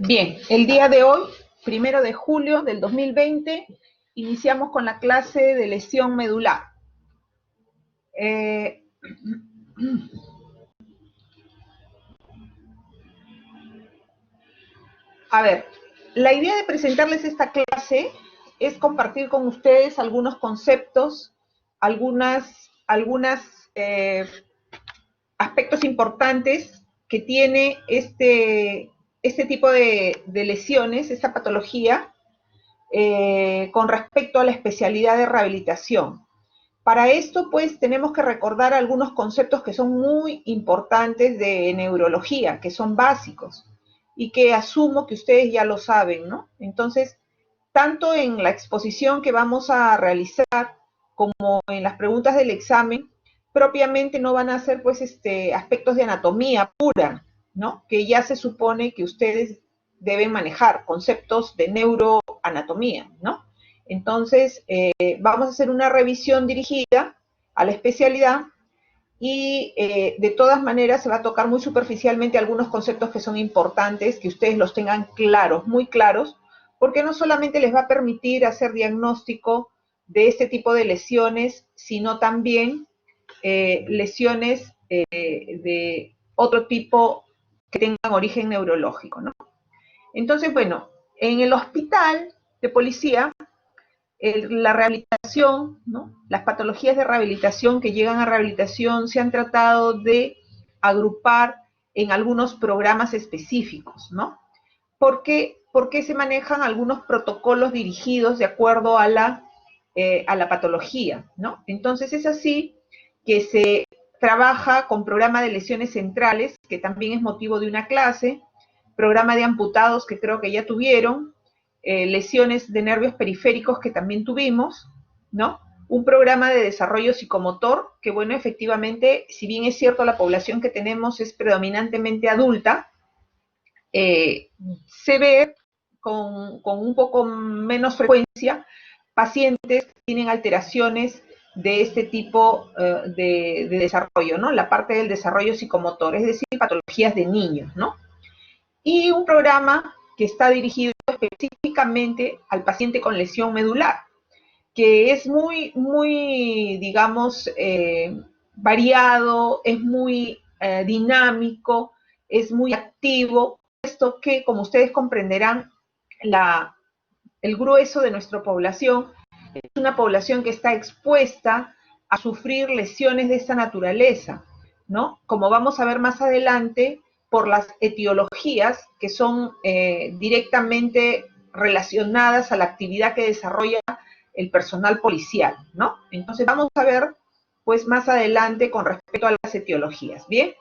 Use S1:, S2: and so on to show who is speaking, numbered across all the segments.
S1: Bien, el día de hoy, 1 de julio del 2020, iniciamos con la clase de lesión medular. Eh, a ver, la idea de presentarles esta clase es compartir con ustedes algunos conceptos, algunas aspectos importantes que tiene este tipo de lesiones, esta patología, con respecto a la especialidad de rehabilitación. Para esto, pues, tenemos que recordar algunos conceptos que son muy importantes de neurología, que son básicos y que asumo que ustedes ya lo saben, ¿no? Entonces, tanto en la exposición que vamos a realizar como en las preguntas del examen, propiamente no van a ser, pues, aspectos de anatomía pura, ¿no? Que ya se supone que ustedes deben manejar, conceptos de neuroanatomía, ¿no? Entonces, vamos a hacer una revisión dirigida a la especialidad y de todas maneras se va a tocar muy superficialmente algunos conceptos que son importantes, que ustedes los tengan claros, muy claros, porque no solamente les va a permitir hacer diagnóstico de este tipo de lesiones, sino también lesiones de otro tipo que tengan origen neurológico, ¿no? Entonces, bueno, en el hospital de policía la rehabilitación, ¿no? Las patologías de rehabilitación que llegan a rehabilitación se han tratado de agrupar en algunos programas específicos, ¿no? Porque se manejan algunos protocolos dirigidos de acuerdo a la patología, ¿no? Entonces es así que se trabaja con programa de lesiones centrales, que también es motivo de una clase, programa de amputados que creo que ya tuvieron, lesiones de nervios periféricos que también tuvimos, ¿no? Un programa de desarrollo psicomotor, que bueno, efectivamente, si bien es cierto la población que tenemos es predominantemente adulta, se ve con un poco menos frecuencia pacientes que tienen alteraciones de este tipo de desarrollo, ¿no? La parte del desarrollo psicomotor, es decir, patologías de niños, ¿no? Y un programa que está dirigido específicamente al paciente con lesión medular, que es muy digamos, variado, es muy dinámico, es muy activo, puesto que, como ustedes comprenderán, el grueso de nuestra población es una población que está expuesta a sufrir lesiones de esta naturaleza, ¿no? Como vamos a ver más adelante, por las etiologías que son directamente relacionadas a la actividad que desarrolla el personal policial, ¿no? Entonces vamos a ver, pues, más adelante con respecto a las etiologías, ¿bien?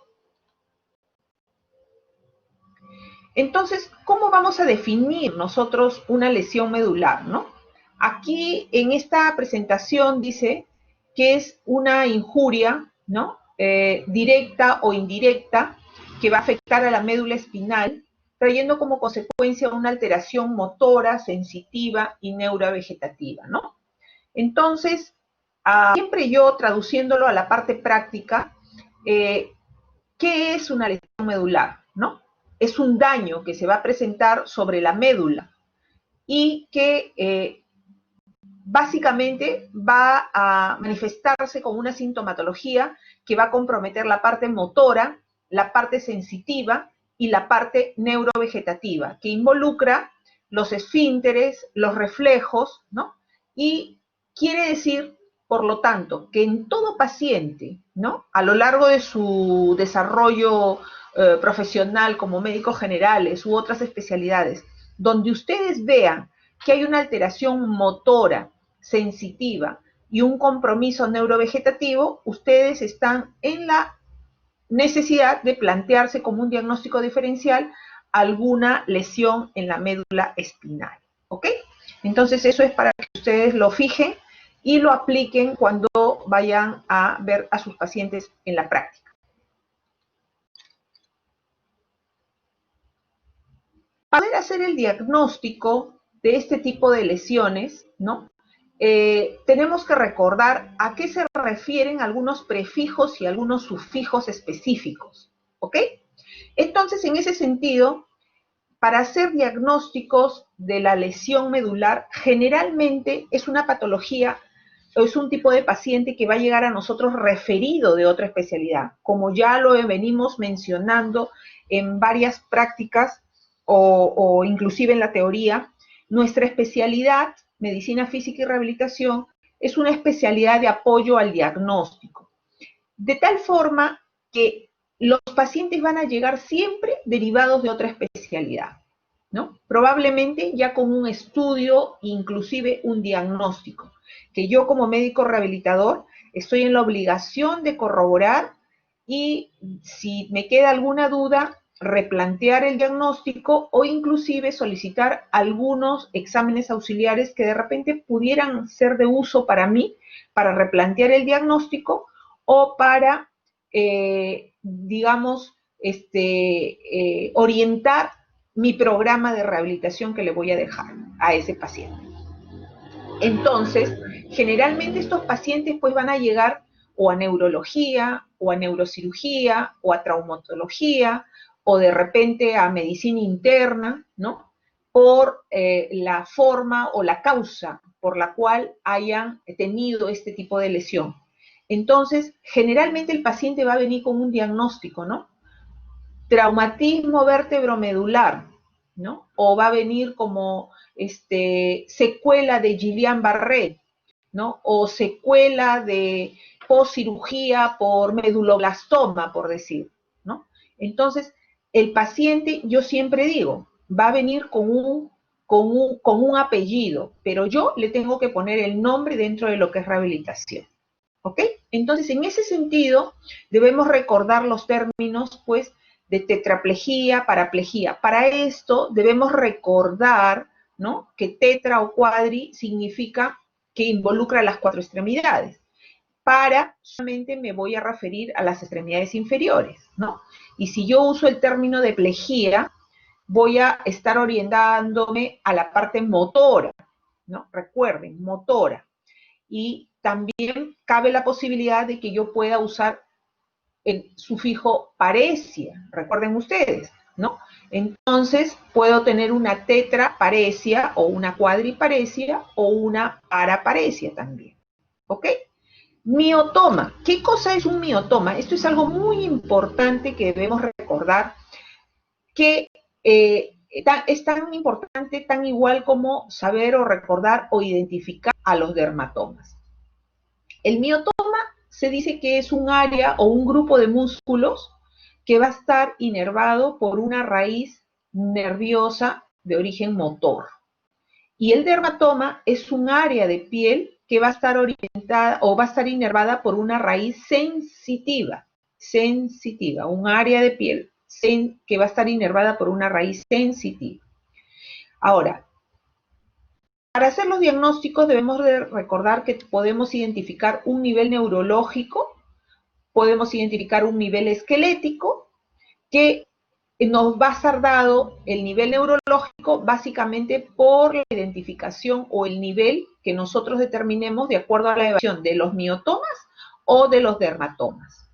S1: Entonces, ¿cómo vamos a definir nosotros una lesión medular, no? Aquí en esta presentación dice que es una injuria, ¿no? Directa o indirecta que va a afectar a la médula espinal, trayendo como consecuencia una alteración motora, sensitiva y neurovegetativa, ¿no? Entonces, siempre yo traduciéndolo a la parte práctica, ¿qué es una lesión medular? ¿No? Es un daño que se va a presentar sobre la médula y que básicamente va a manifestarse con una sintomatología que va a comprometer la parte motora, la parte sensitiva y la parte neurovegetativa, que involucra los esfínteres, los reflejos, ¿no? Y quiere decir, por lo tanto, que en todo paciente, ¿no? A lo largo de su desarrollo profesional como médicos generales u otras especialidades, donde ustedes vean que hay una alteración motora, sensitiva y un compromiso neurovegetativo, ustedes están en la necesidad de plantearse como un diagnóstico diferencial alguna lesión en la médula espinal, ¿ok? Entonces eso es para que ustedes lo fijen y lo apliquen cuando vayan a ver a sus pacientes en la práctica. Para poder hacer el diagnóstico de este tipo de lesiones, ¿no? Tenemos que recordar a qué se refieren algunos prefijos y algunos sufijos específicos, ¿ok? Entonces, en ese sentido, para hacer diagnósticos de la lesión medular, generalmente es una patología, es un tipo de paciente que va a llegar a nosotros referido de otra especialidad, como ya lo venimos mencionando en varias prácticas o inclusive en la teoría. Nuestra especialidad, medicina física y rehabilitación, es una especialidad de apoyo al diagnóstico, de tal forma que los pacientes van a llegar siempre derivados de otra especialidad, ¿no? Probablemente ya con un estudio, inclusive un diagnóstico, que yo como médico rehabilitador estoy en la obligación de corroborar y si me queda alguna duda, replantear el diagnóstico o inclusive solicitar algunos exámenes auxiliares que de repente pudieran ser de uso para mí, para replantear el diagnóstico o para, digamos, orientar mi programa de rehabilitación que le voy a dejar a ese paciente. Entonces, generalmente estos pacientes pues van a llegar o a neurología, o a neurocirugía, o a traumatología, o de repente a medicina interna, ¿no? Por la forma o la causa por la cual hayan tenido este tipo de lesión. Entonces, generalmente el paciente va a venir con un diagnóstico, ¿no? Traumatismo vértebromedular, ¿no? O va a venir como secuela de Guillain-Barré, ¿no? O secuela de postcirugía por meduloblastoma, por decir, ¿no? Entonces, el paciente, yo siempre digo, va a venir con un apellido, pero yo le tengo que poner el nombre dentro de lo que es rehabilitación, ¿ok? Entonces, en ese sentido, debemos recordar los términos, pues, de tetraplegia, paraplegia. Para esto debemos recordar, ¿no?, que tetra o cuadri significa que involucra las 4 extremidades. Para, solamente me voy a referir a las extremidades inferiores, ¿no? Y si yo uso el término de plejía, voy a estar orientándome a la parte motora, ¿no? Recuerden, motora. Y también cabe la posibilidad de que yo pueda usar el sufijo paresia, recuerden ustedes, ¿no? Entonces, puedo tener una tetraparesia o una cuadriparesia o una paraparesia también, ¿ok? Miotoma. ¿Qué cosa es un miotoma? Esto es algo muy importante que debemos recordar, que es tan importante, tan igual como saber o recordar o identificar a los dermatomas. El miotoma se dice que es un área o un grupo de músculos que va a estar inervado por una raíz nerviosa de origen motor. Y el dermatoma es un área de piel que va a estar orientada o va a estar inervada por una raíz sensitiva, un área de piel que va a estar inervada por una raíz sensitiva. Ahora, para hacer los diagnósticos debemos de recordar que podemos identificar un nivel neurológico, podemos identificar un nivel esquelético, que nos va a ser dado el nivel neurológico básicamente por la identificación o el nivel que nosotros determinemos de acuerdo a la evaluación de los miotomas o de los dermatomas.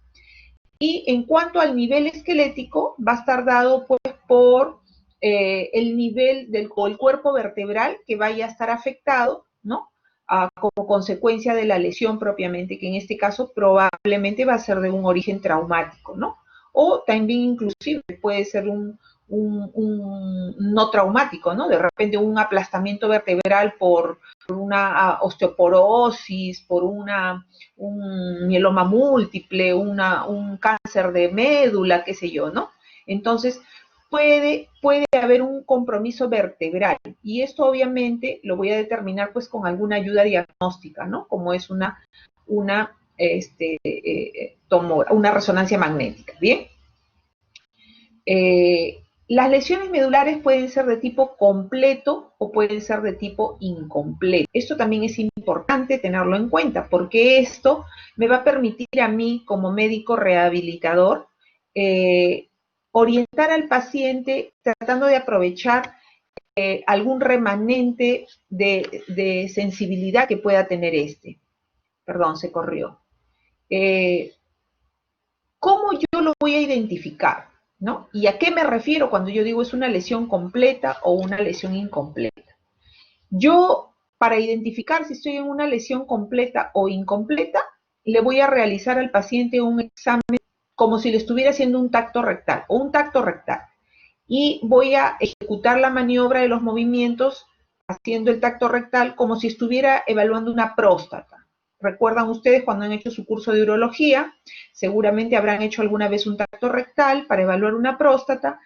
S1: Y en cuanto al nivel esquelético, va a estar dado pues por el nivel o el cuerpo vertebral que vaya a estar afectado, ¿no? Como consecuencia de la lesión propiamente, que en este caso probablemente va a ser de un origen traumático, ¿no? O también inclusive puede ser un no traumático, ¿no? De repente un aplastamiento vertebral por una osteoporosis, por un mieloma múltiple, un cáncer de médula, qué sé yo, ¿no? Entonces, puede haber un compromiso vertebral y esto obviamente lo voy a determinar pues con alguna ayuda diagnóstica, ¿no? Como es una resonancia magnética, ¿bien? Las lesiones medulares pueden ser de tipo completo o pueden ser de tipo incompleto. Esto también es importante tenerlo en cuenta porque esto me va a permitir a mí como médico rehabilitador orientar al paciente tratando de aprovechar algún remanente de sensibilidad que pueda tener Perdón, se corrió. ¿Cómo yo lo voy a identificar? ¿no? ¿Y a qué me refiero cuando yo digo es una lesión completa o una lesión incompleta? Yo, para identificar si estoy en una lesión completa o incompleta, le voy a realizar al paciente un examen como si le estuviera haciendo un tacto rectal o un tacto rectal. Y voy a ejecutar la maniobra de los movimientos haciendo el tacto rectal como si estuviera evaluando una próstata. Recuerdan ustedes cuando han hecho su curso de urología, seguramente habrán hecho alguna vez un tacto rectal para evaluar una próstata.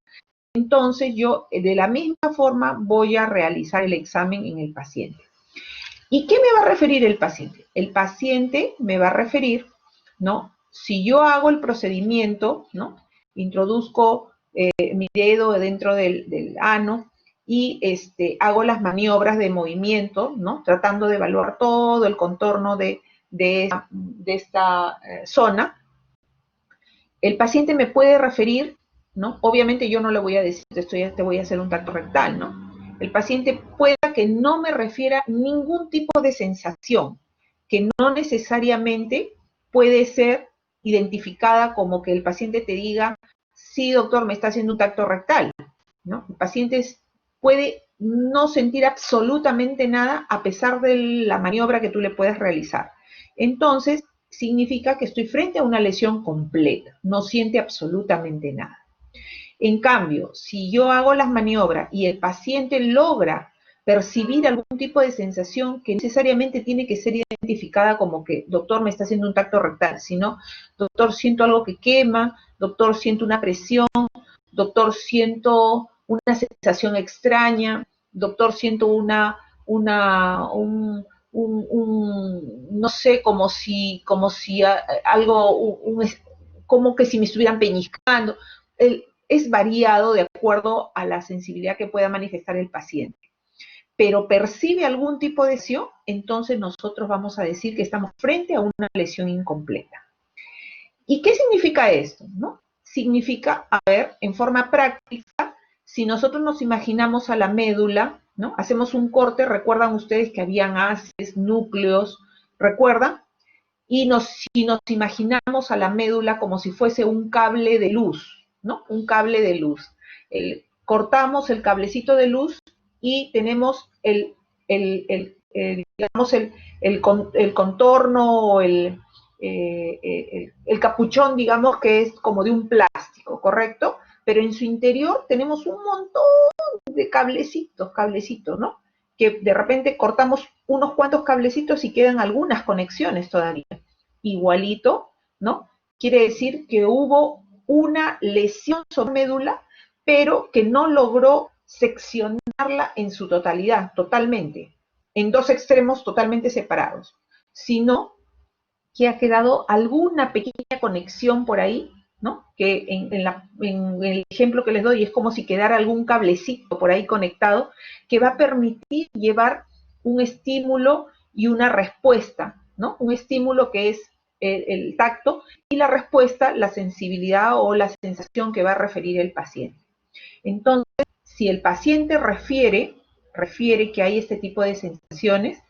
S1: Entonces yo de la misma forma voy a realizar el examen en el paciente. ¿Y qué me va a referir el paciente? El paciente me va a referir, ¿no? Si yo hago el procedimiento, ¿no? Introduzco mi dedo dentro del ano y hago las maniobras de movimiento, ¿no? Tratando de evaluar todo el contorno de esta zona. El paciente me puede referir, ¿no? Obviamente yo no le voy a decir, te voy a hacer un tacto rectal, ¿no? El paciente pueda que no me refiera ningún tipo de sensación, que no necesariamente puede ser identificada como que el paciente te diga, sí, doctor, me está haciendo un tacto rectal, ¿no? El paciente puede no sentir absolutamente nada a pesar de la maniobra que tú le puedes realizar. Entonces, significa que estoy frente a una lesión completa, no siente absolutamente nada. En cambio, si yo hago las maniobras y el paciente logra percibir algún tipo de sensación que necesariamente tiene que ser identificada como que, doctor, me está haciendo un tacto rectal, sino, doctor, siento algo que quema, doctor, siento una presión, doctor, siento una sensación extraña, doctor, siento no sé, como si algo, como que si me estuvieran peñiscando. Es variado de acuerdo a la sensibilidad que pueda manifestar el paciente. Pero percibe algún tipo de lesión, entonces nosotros vamos a decir que estamos frente a una lesión incompleta. ¿Y qué significa esto? ¿No? Significa, a ver, en forma práctica, si nosotros nos imaginamos a la médula, ¿no? Hacemos un corte, recuerdan ustedes que habían haces, núcleos, ¿recuerdan? Y si nos imaginamos a la médula como si fuese un cable de luz, ¿no? Un cable de luz. Cortamos el cablecito de luz y tenemos digamos el contorno o el capuchón, digamos, que es como de un plástico, ¿correcto? Pero en su interior tenemos un montón de cablecitos, ¿no? Que de repente cortamos unos cuantos cablecitos y quedan algunas conexiones todavía. Igualito, ¿no? Quiere decir que hubo una lesión sobre médula, pero que no logró seccionarla en su totalidad, totalmente, en dos extremos totalmente separados, sino que ha quedado alguna pequeña conexión por ahí, ¿no? Que en el ejemplo que les doy es como si quedara algún cablecito por ahí conectado que va a permitir llevar un estímulo y una respuesta, ¿no? Un estímulo que es el tacto y la respuesta, la sensibilidad o la sensación que va a referir el paciente. Entonces, si el paciente refiere que hay este tipo de sensaciones,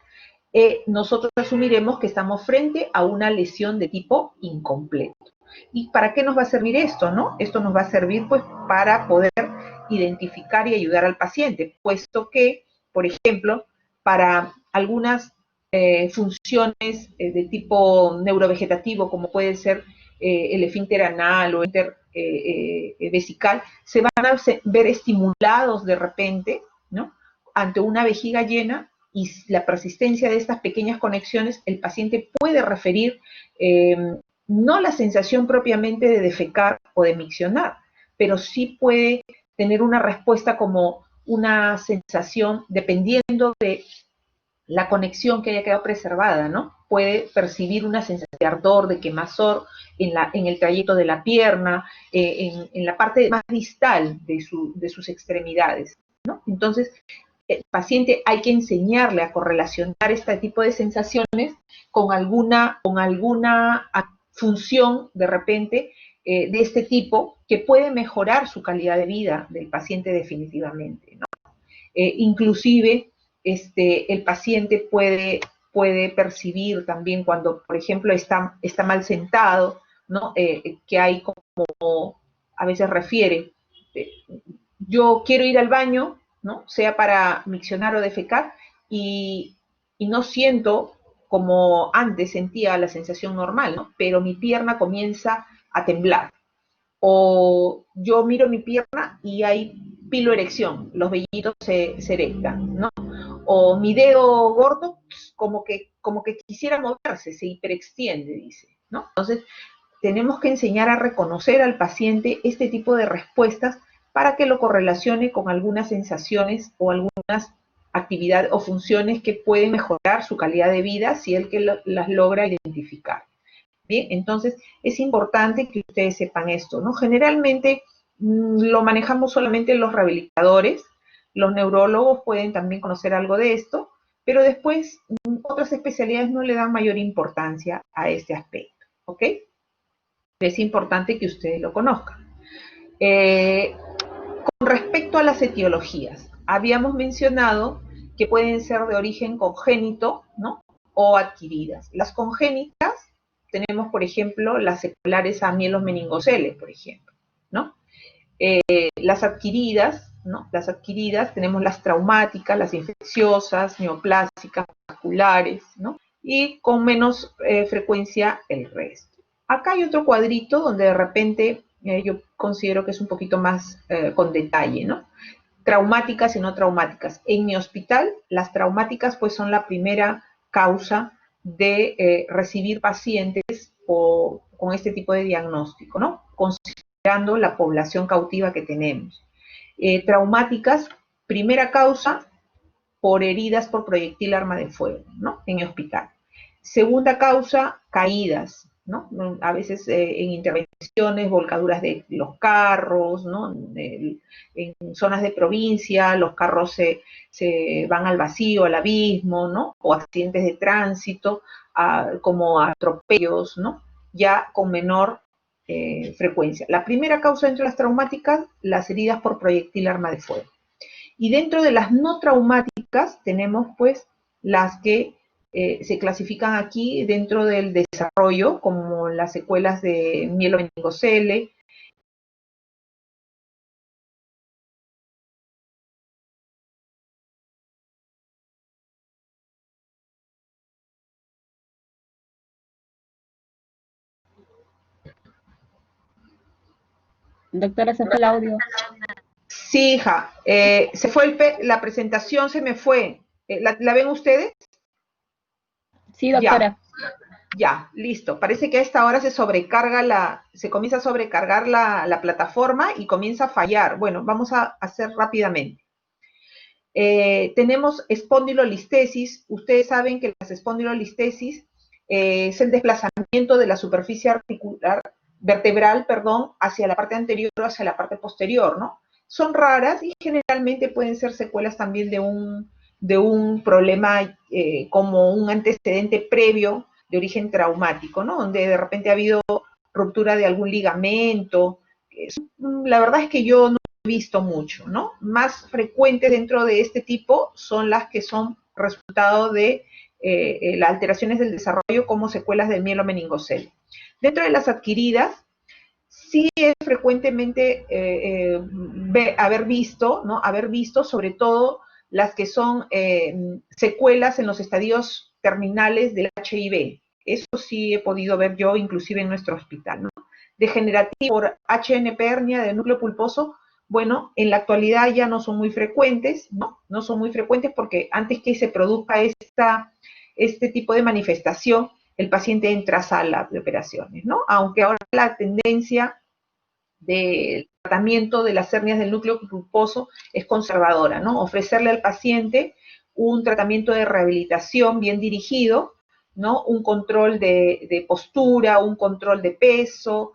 S1: nosotros asumiremos que estamos frente a una lesión de tipo incompleto. ¿Y para qué nos va a servir esto, no? Esto nos va a servir, pues, para poder identificar y ayudar al paciente, puesto que, por ejemplo, para algunas funciones de tipo neurovegetativo, como puede ser el esfínter anal o el esfínter vesical, se van a ver estimulados de repente, ¿no? Ante una vejiga llena y la persistencia de estas pequeñas conexiones, el paciente puede referir no la sensación propiamente de defecar o de miccionar, pero sí puede tener una respuesta como una sensación, dependiendo de la conexión que haya quedado preservada, ¿no? Puede percibir una sensación de ardor, de quemazón en el trayecto de la pierna, en la parte más distal de sus extremidades, ¿no? Entonces, el paciente hay que enseñarle a correlacionar este tipo de sensaciones con alguna función de repente de este tipo que puede mejorar su calidad de vida del paciente definitivamente, ¿no? Inclusive el paciente puede percibir también cuando, por ejemplo, está mal sentado, ¿no? Que hay como a veces refiere, yo quiero ir al baño, ¿no? Sea para miccionar o defecar, y, y no siento como antes sentía la sensación normal, ¿no? Pero mi pierna comienza a temblar. O yo miro mi pierna y hay piloerección, los vellitos se erectan, ¿no? O mi dedo gordo como que quisiera moverse, se hiperextiende, dice, ¿no? Entonces, tenemos que enseñar a reconocer al paciente este tipo de respuestas para que lo correlacione con algunas sensaciones o algunas actividades o funciones que pueden mejorar su calidad de vida si él que las logra identificar. Bien, entonces es importante que ustedes sepan esto, ¿no? Generalmente lo manejamos solamente los rehabilitadores, los neurólogos pueden también conocer algo de esto, pero después otras especialidades no le dan mayor importancia a este aspecto, ¿ok? Es importante que ustedes lo conozcan. Con respecto a las etiologías, habíamos mencionado que pueden ser de origen congénito, ¿no? O adquiridas. Las congénitas tenemos, por ejemplo, las seculares a mielos meningoceles, por ejemplo, ¿no? Las adquiridas, ¿no? Las adquiridas tenemos las traumáticas, las infecciosas, neoplásicas, vasculares, ¿no? Y con menos frecuencia el resto. Acá hay otro cuadrito donde de repente yo considero que es un poquito más con detalle, ¿no? Traumáticas y no traumáticas. En mi hospital, las traumáticas pues son la primera causa de recibir pacientes con este tipo de diagnóstico, ¿no? Considerando la población cautiva que tenemos. Traumáticas, primera causa por heridas por proyectil arma de fuego, ¿no? En el hospital. Segunda causa, caídas, ¿no? A veces en intervenciones, volcaduras de los carros, ¿no? En zonas de provincia, los carros se van al vacío, al abismo, ¿no? O accidentes de tránsito, como atropellos, ¿no? Ya con menor frecuencia. La primera causa entre las traumáticas, las heridas por proyectil arma de fuego. Y dentro de las no traumáticas tenemos pues las que se clasifican aquí dentro del desarrollo, como las secuelas de mielomeningocele.
S2: Doctora, se fue el audio.
S1: Sí, hija, se fue la presentación, se me fue. ¿La ven ustedes?
S2: Sí,
S1: Ya,
S2: doctora.
S1: ya, listo. Parece que a esta hora se comienza a sobrecargar la plataforma y comienza a fallar. Bueno, vamos a hacer rápidamente. Tenemos espondilolistesis. Ustedes saben que las espondilolistesis es el desplazamiento de la superficie articular vertebral, perdón, hacia la parte anterior o hacia la parte posterior, ¿no? Son raras y generalmente pueden ser secuelas también de un problema como un antecedente previo de origen traumático, ¿no? Donde de repente ha habido ruptura de algún ligamento. La verdad es que yo no he visto mucho, ¿no? Más frecuentes dentro de este tipo son las que son resultado de las alteraciones del desarrollo como secuelas del mielomeningocele. Dentro de las adquiridas, sí es frecuentemente haber visto, ¿no? Haber visto sobre todo las que son secuelas en los estadios terminales del HIV. Eso sí he podido ver yo, inclusive en nuestro hospital, ¿no? Degenerativo por HNP hernia de núcleo pulposo, bueno, en la actualidad ya no son muy frecuentes, ¿no? No son muy frecuentes porque antes que se produzca este tipo de manifestación, el paciente entra a sala de operaciones, ¿no? Aunque ahora la tendencia del tratamiento de las hernias del núcleo pulposo es conservadora, ¿no? Ofrecerle al paciente un tratamiento de rehabilitación bien dirigido, ¿no? Un control de postura, un control de peso,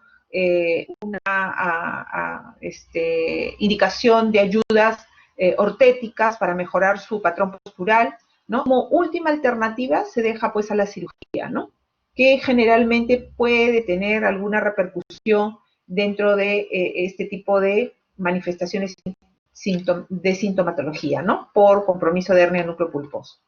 S1: indicación de ayudas ortéticas para mejorar su patrón postural, ¿no? Como última alternativa se deja pues a la cirugía, ¿no? Que generalmente puede tener alguna repercusión dentro de este tipo de manifestaciones de sintomatología, ¿no? Por compromiso de hernia núcleo pulposo.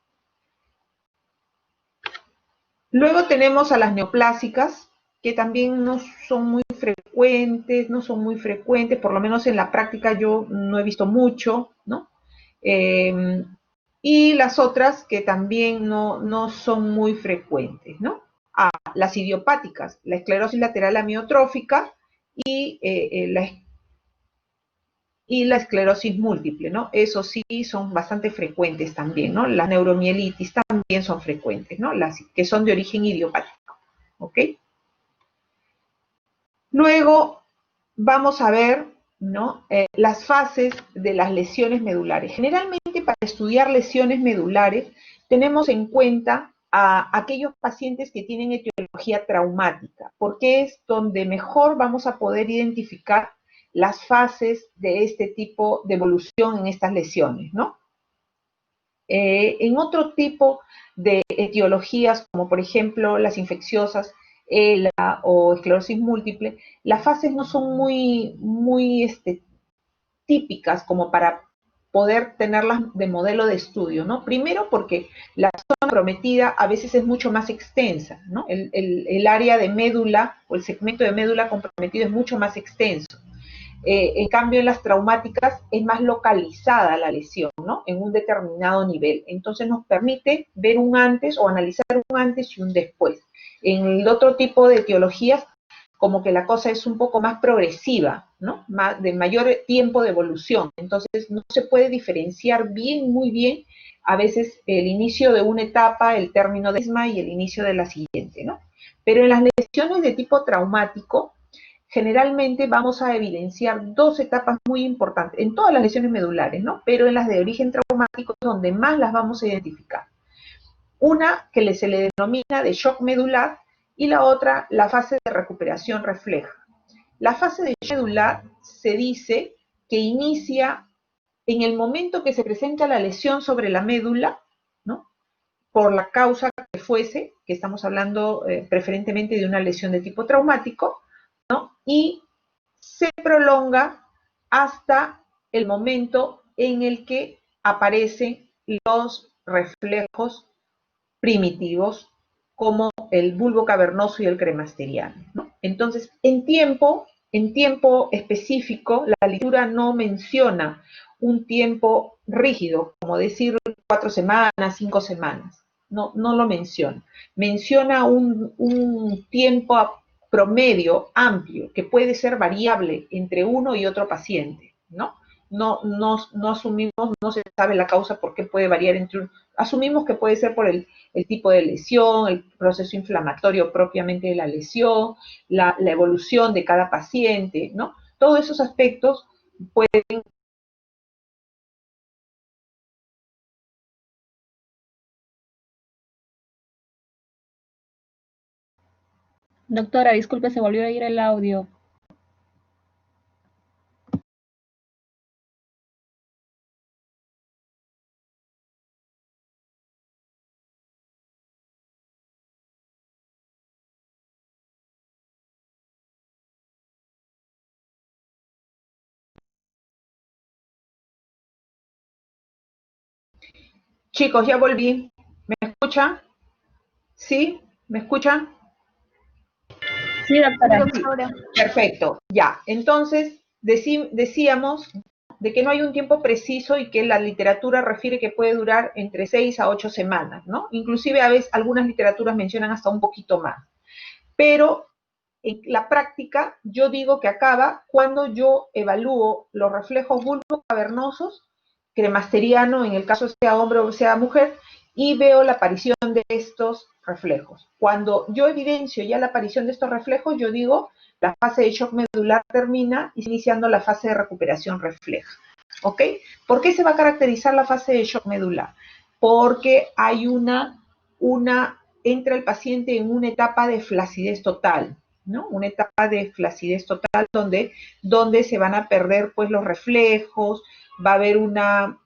S1: Luego tenemos a las neoplásicas, que también no son muy frecuentes, por lo menos en la práctica yo no he visto mucho, ¿no? Y las otras que también no son muy frecuentes, ¿no? Las idiopáticas, la esclerosis lateral amiotrófica y, la esclerosis múltiple, ¿no? Eso sí son bastante frecuentes también, ¿no? La neuromielitis también son frecuentes, ¿no? Las que son de origen idiopático, ¿ok? Luego vamos a ver, ¿no? Las fases de las lesiones medulares. Generalmente para estudiar lesiones medulares tenemos en cuenta a aquellos pacientes que tienen etiología traumática, porque es donde mejor vamos a poder identificar las fases de este tipo de evolución en estas lesiones, ¿no? En otro tipo de etiologías, como por ejemplo las infecciosas, ELA o esclerosis múltiple, las fases no son muy típicas como para poder tenerlas de modelo de estudio, ¿no? Primero porque la zona comprometida a veces es mucho más extensa, ¿no? El área de médula o el segmento de médula comprometido es mucho más extenso. En cambio, en las traumáticas es más localizada la lesión, ¿no? En un determinado nivel. Entonces nos permite ver un antes o analizar un antes y un después. En el otro tipo de etiologías, como que la cosa es un poco más progresiva, ¿no? De mayor tiempo de evolución. Entonces no se puede diferenciar bien, muy bien, a veces el inicio de una etapa, el término de la misma y el inicio de la siguiente, ¿no? Pero en las lesiones de tipo traumático, generalmente vamos a evidenciar dos etapas muy importantes, en todas las lesiones medulares, ¿no? Pero en las de origen traumático es donde más las vamos a identificar. Una que se le denomina de shock medular y la otra la fase de recuperación refleja. La fase de shock medular se dice que inicia en el momento que se presenta la lesión sobre la médula, ¿no? Por la causa que fuese, que estamos hablando preferentemente de una lesión de tipo traumático, ¿no? Y se prolonga hasta el momento en el que aparecen los reflejos primitivos como el bulbo cavernoso y el cremasteriano, ¿no? Entonces, en tiempo específico, la literatura no menciona un tiempo rígido, como decir 4 semanas, 5 semanas. No lo menciona. Menciona un tiempo promedio amplio que puede ser variable entre uno y otro paciente, ¿no? No asumimos, no se sabe la causa por qué puede variar entre uno. Asumimos que puede ser por el tipo de lesión, el proceso inflamatorio propiamente de la lesión, la evolución de cada paciente, ¿no? Todos esos aspectos pueden.
S2: Doctora, disculpe, se volvió a ir el audio.
S1: Chicos, ya volví. ¿Me escuchan? ¿Sí? ¿Me escuchan?
S2: Sí, doctora.
S1: Sí. Perfecto, ya. Entonces, decíamos de que no hay un tiempo preciso y que la literatura refiere que puede durar entre 6 a 8 semanas, ¿no? Inclusive a veces algunas literaturas mencionan hasta un poquito más. Pero en la práctica yo digo que acaba cuando yo evalúo los reflejos bulbocavernosos, cremasteriano en el caso sea hombre o sea mujer, y veo la aparición de estos reflejos. Cuando yo evidencio ya la aparición de estos reflejos, yo digo la fase de shock medular termina y iniciando la fase de recuperación refleja. ¿Ok? ¿Por qué se va a caracterizar la fase de shock medular? Porque hay entra el paciente en una etapa de flacidez total, ¿no? Una etapa de flacidez total donde se van a perder pues los reflejos, va a haber una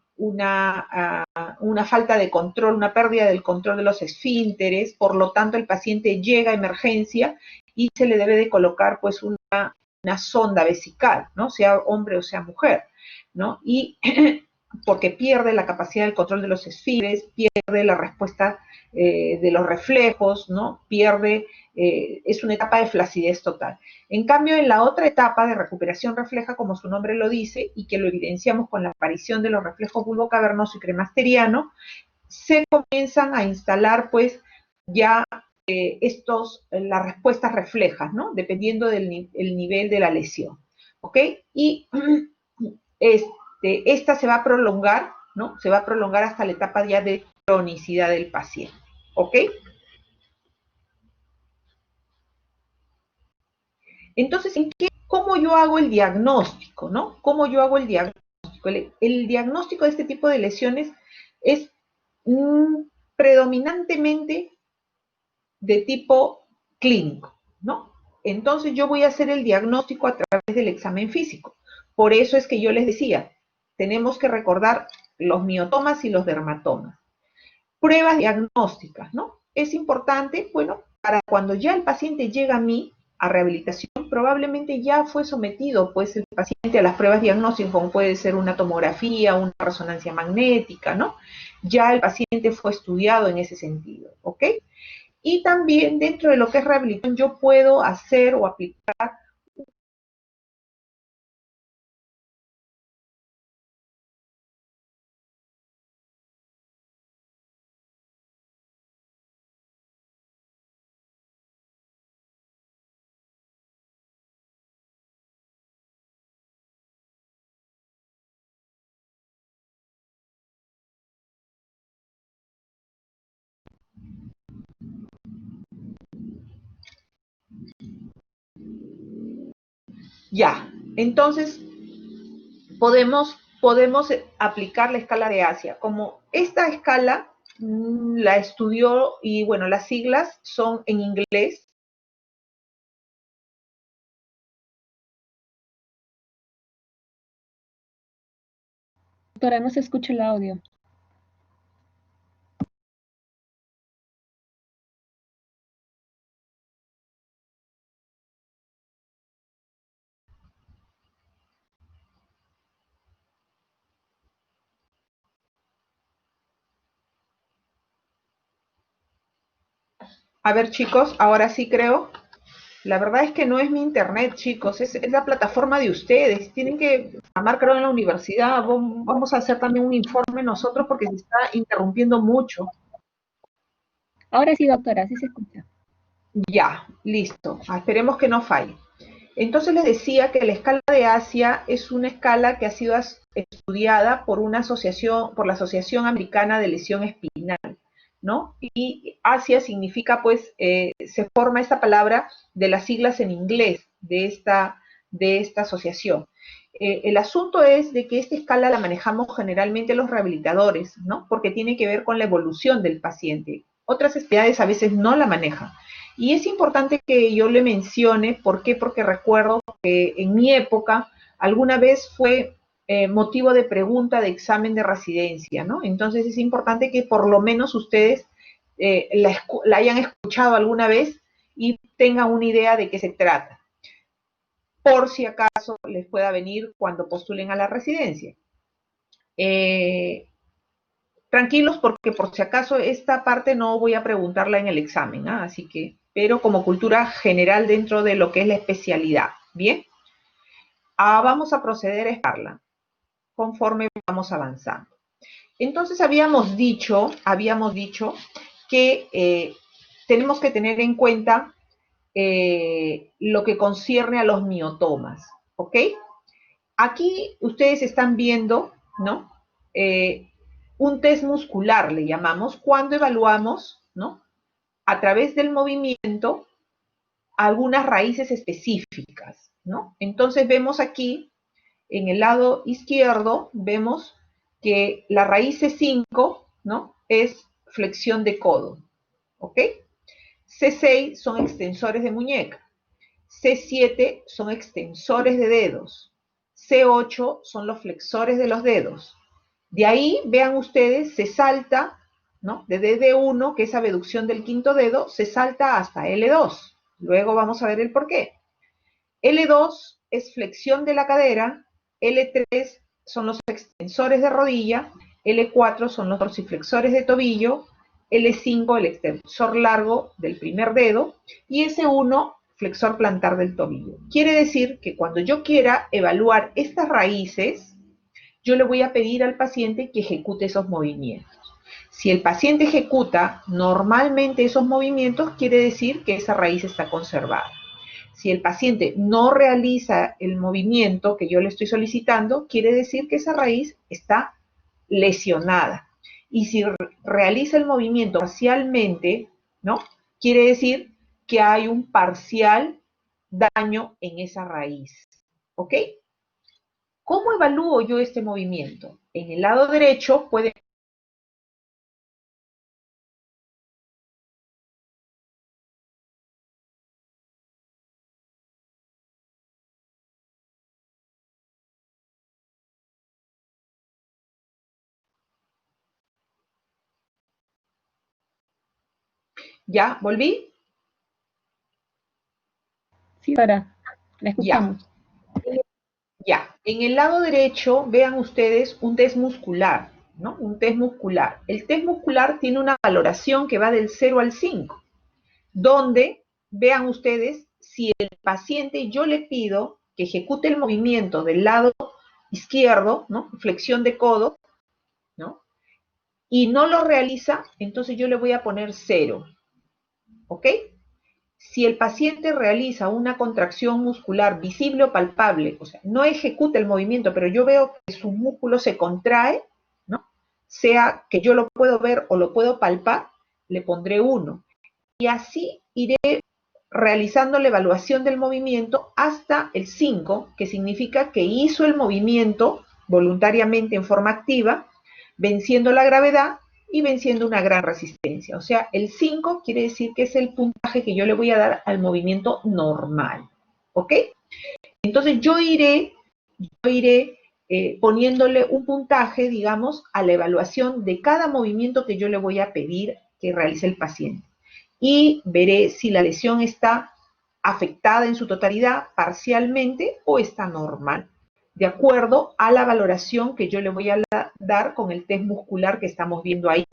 S1: falta de control, una pérdida del control de los esfínteres, por lo tanto el paciente llega a emergencia y se le debe de colocar pues una sonda vesical, ¿no? Sea hombre o sea mujer, ¿no? Y porque pierde la capacidad del control de los esfínteres, pierde la respuesta de los reflejos, ¿no? Pierde es una etapa de flacidez total. En cambio, en la otra etapa de recuperación refleja, como su nombre lo dice, y que lo evidenciamos con la aparición de los reflejos bulbocavernoso y cremasteriano, se comienzan a instalar pues ya las respuestas reflejas, ¿no? Dependiendo del el nivel de la lesión, ¿ok? Y esta se va a prolongar, ¿no? Se va a prolongar hasta la etapa ya de cronicidad del paciente, ¿ok? Entonces, ¿cómo yo hago el diagnóstico, no? ¿Cómo yo hago el diagnóstico? El diagnóstico de este tipo de lesiones es predominantemente de tipo clínico, ¿no? Entonces yo voy a hacer el diagnóstico a través del examen físico. Por eso es que yo les decía, tenemos que recordar los miotomas y los dermatomas. Pruebas diagnósticas, ¿no? Es importante, bueno, para cuando ya el paciente llega a mí a rehabilitación, probablemente ya fue sometido, pues, el paciente a las pruebas diagnósticas, como puede ser una tomografía, una resonancia magnética, ¿no? Ya el paciente fue estudiado en ese sentido, ¿ok? Y también dentro de lo que es rehabilitación, yo puedo hacer o aplicar. Ya, entonces podemos aplicar la escala de Asia. Como esta escala la estudió y bueno, las siglas son en inglés.
S2: Doctora, no se escucha el audio.
S1: A ver, chicos, ahora sí creo. La verdad es que no es mi internet, chicos, es la plataforma de ustedes. Tienen que llamar, creo, en la universidad. Vamos a hacer también un informe nosotros porque se está interrumpiendo mucho.
S2: Ahora sí, doctora, sí se escucha.
S1: Ya, listo. Esperemos que no falle. Entonces les decía que la escala de Asia es una escala que ha sido estudiada por una asociación, por la Asociación Americana de Lesión Espinal, ¿no? Y Asia significa, pues, se forma esta palabra de las siglas en inglés de esta asociación. El asunto es de que esta escala la manejamos generalmente los rehabilitadores, ¿no? Porque tiene que ver con la evolución del paciente. Otras especialidades a veces no la manejan. Y es importante que yo le mencione, ¿por qué? Porque recuerdo que en mi época alguna vez fue motivo de pregunta de examen de residencia, ¿no? Entonces es importante que por lo menos ustedes la hayan escuchado alguna vez y tengan una idea de qué se trata, por si acaso les pueda venir cuando postulen a la residencia. Eh, Tranquilos porque por si acaso esta parte no voy a preguntarla en el examen, ¿ah? Así que, pero como cultura general dentro de lo que es la especialidad, ¿bien? Vamos a proceder a explicarla conforme vamos avanzando. Entonces habíamos dicho que tenemos que tener en cuenta lo que concierne a los miotomas, ¿ok? Aquí ustedes están viendo, ¿no? Un test muscular, le llamamos, cuando evaluamos, ¿no? A través del movimiento algunas raíces específicas, ¿no? Entonces vemos aquí, en el lado izquierdo, vemos que la raíz C5, ¿no? Es flexión de codo, ¿ok? C6 son extensores de muñeca, C7 son extensores de dedos, C8 son los flexores de los dedos. De ahí, vean ustedes, se salta, ¿no? De D1, que es abducción del quinto dedo, se salta hasta L2. Luego vamos a ver el por qué. L2 es flexión de la cadera, L3 son los extensores de rodilla, L4 son los dorsiflexores de tobillo, L5, el extensor largo del primer dedo, y S1, flexor plantar del tobillo. Quiere decir que cuando yo quiera evaluar estas raíces, yo le voy a pedir al paciente que ejecute esos movimientos. Si el paciente ejecuta normalmente esos movimientos, quiere decir que esa raíz está conservada. Si el paciente no realiza el movimiento que yo le estoy solicitando, quiere decir que esa raíz está lesionada. Y si realiza el movimiento parcialmente, ¿no? Quiere decir que hay un parcial daño en esa raíz. ¿Ok? ¿Cómo evalúo yo este movimiento? En el lado derecho puede... ¿Ya? ¿Volví?
S2: Sí, doctora, la
S1: Ya.
S2: escuchamos.
S1: Ya. En el lado derecho, vean ustedes un test muscular, ¿no? Un test muscular. El test muscular tiene una valoración que va del 0 al 5, donde, vean ustedes, si el paciente yo le pido que ejecute el movimiento del lado izquierdo, ¿no? Flexión de codo, ¿no? Y no lo realiza, entonces yo le voy a poner 0, ¿ok? Si el paciente realiza una contracción muscular visible o palpable, o sea, no ejecuta el movimiento, pero yo veo que su músculo se contrae, ¿no? Sea que yo lo puedo ver o lo puedo palpar, le pondré 1. Y así iré realizando la evaluación del movimiento hasta el 5, que significa que hizo el movimiento voluntariamente en forma activa, venciendo la gravedad y venciendo una gran resistencia. O sea, el 5 quiere decir que es el puntaje que yo le voy a dar al movimiento normal. ¿Ok? Entonces yo iré poniéndole un puntaje, digamos, a la evaluación de cada movimiento que yo le voy a pedir que realice el paciente. Y veré si la lesión está afectada en su totalidad, parcialmente, o está normal, de acuerdo a la valoración que yo le voy a dar con el test muscular que estamos viendo ahí,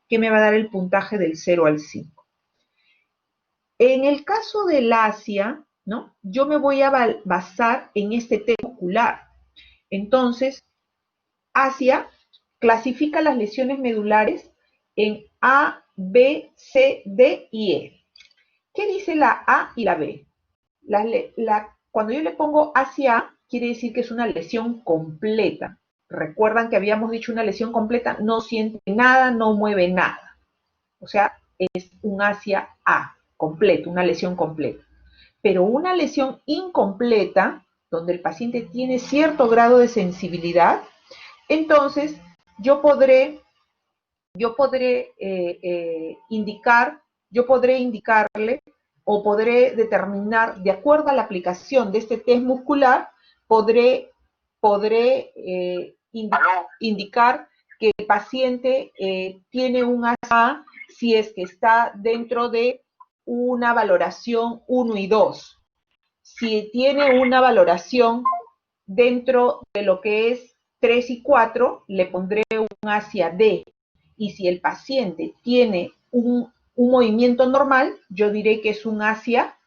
S1: que me va a dar el puntaje del 0 al 5. En el caso del ASIA, ¿no? Yo me voy a basar en este test muscular. Entonces, ASIA clasifica las lesiones medulares en A, B, C, D y E. ¿Qué dice la A y la B? Cuando yo le pongo hacia A, quiere decir que es una lesión completa. Recuerdan que habíamos dicho una lesión completa, no siente nada, no mueve nada. O sea, es un hacia A, completo, una lesión completa. Pero una lesión incompleta, donde el paciente tiene cierto grado de sensibilidad, entonces yo podré indicarle o podré determinar, de acuerdo a la aplicación de este test muscular, podré indicar que el paciente tiene un ASA si es que está dentro de una valoración 1 y 2. Si tiene una valoración dentro de lo que es 3 y 4, le pondré un hacia D. Y si el paciente tiene un movimiento normal, yo diré que es un hacia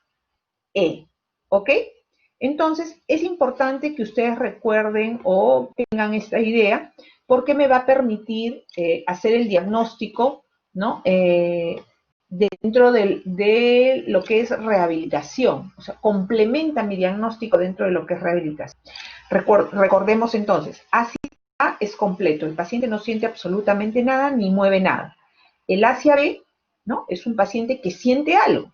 S1: E. ¿Ok? Entonces, es importante que ustedes recuerden o tengan esta idea porque me va a permitir hacer el diagnóstico, ¿no? Dentro de lo que es rehabilitación. O sea, complementa mi diagnóstico dentro de lo que es rehabilitación. Recordemos entonces, así A es completo, el paciente no siente absolutamente nada ni mueve nada. El hacia B, ¿no? Es un paciente que siente algo,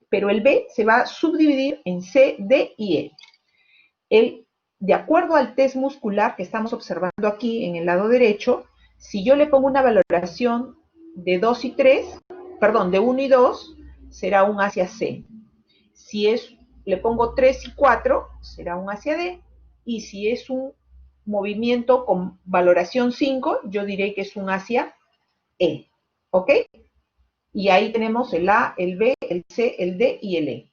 S1: pero el B se va a subdividir en C, D y E. De acuerdo al test muscular que estamos observando aquí en el lado derecho, si yo le pongo una valoración de 2 y 3, perdón, de 1 y 2, será un hacia C. Si le pongo 3 y 4, será un hacia D. Y si es un movimiento con valoración 5, yo diré que es un hacia E. ¿Ok? Y ahí tenemos el A, el B, el C, el D y el E.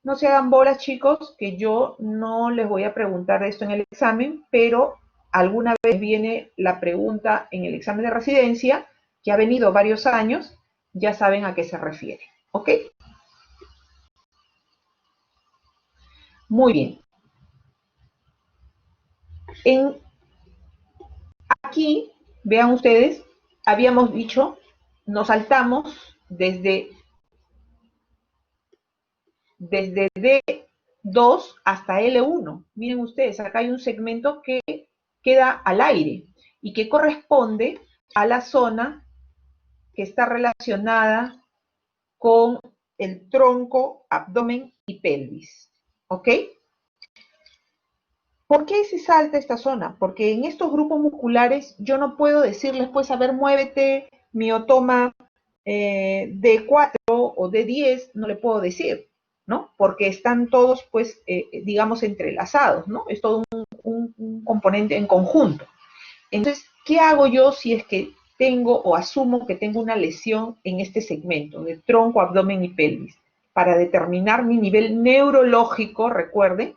S1: No se hagan bolas, chicos, que yo no les voy a preguntar esto en el examen, pero alguna vez viene la pregunta en el examen de residencia, que ha venido varios años, ya saben a qué se refiere. ¿Ok? Muy bien. Aquí, vean ustedes, habíamos dicho, nos saltamos desde D2 hasta L1. Miren ustedes, acá hay un segmento que queda al aire y que corresponde a la zona que está relacionada con el tronco, abdomen y pelvis. ¿Ok? ¿Por qué se salta esta zona? Porque en estos grupos musculares yo no puedo decirles, pues, a ver, muévete, miotoma D4 o D10, no le puedo decir, ¿no? Porque están todos, pues, digamos, entrelazados, ¿no? Es todo un componente en conjunto. Entonces, ¿qué hago yo si es que tengo o asumo que tengo una lesión en este segmento de tronco, abdomen y pelvis? Para determinar mi nivel neurológico, recuerden,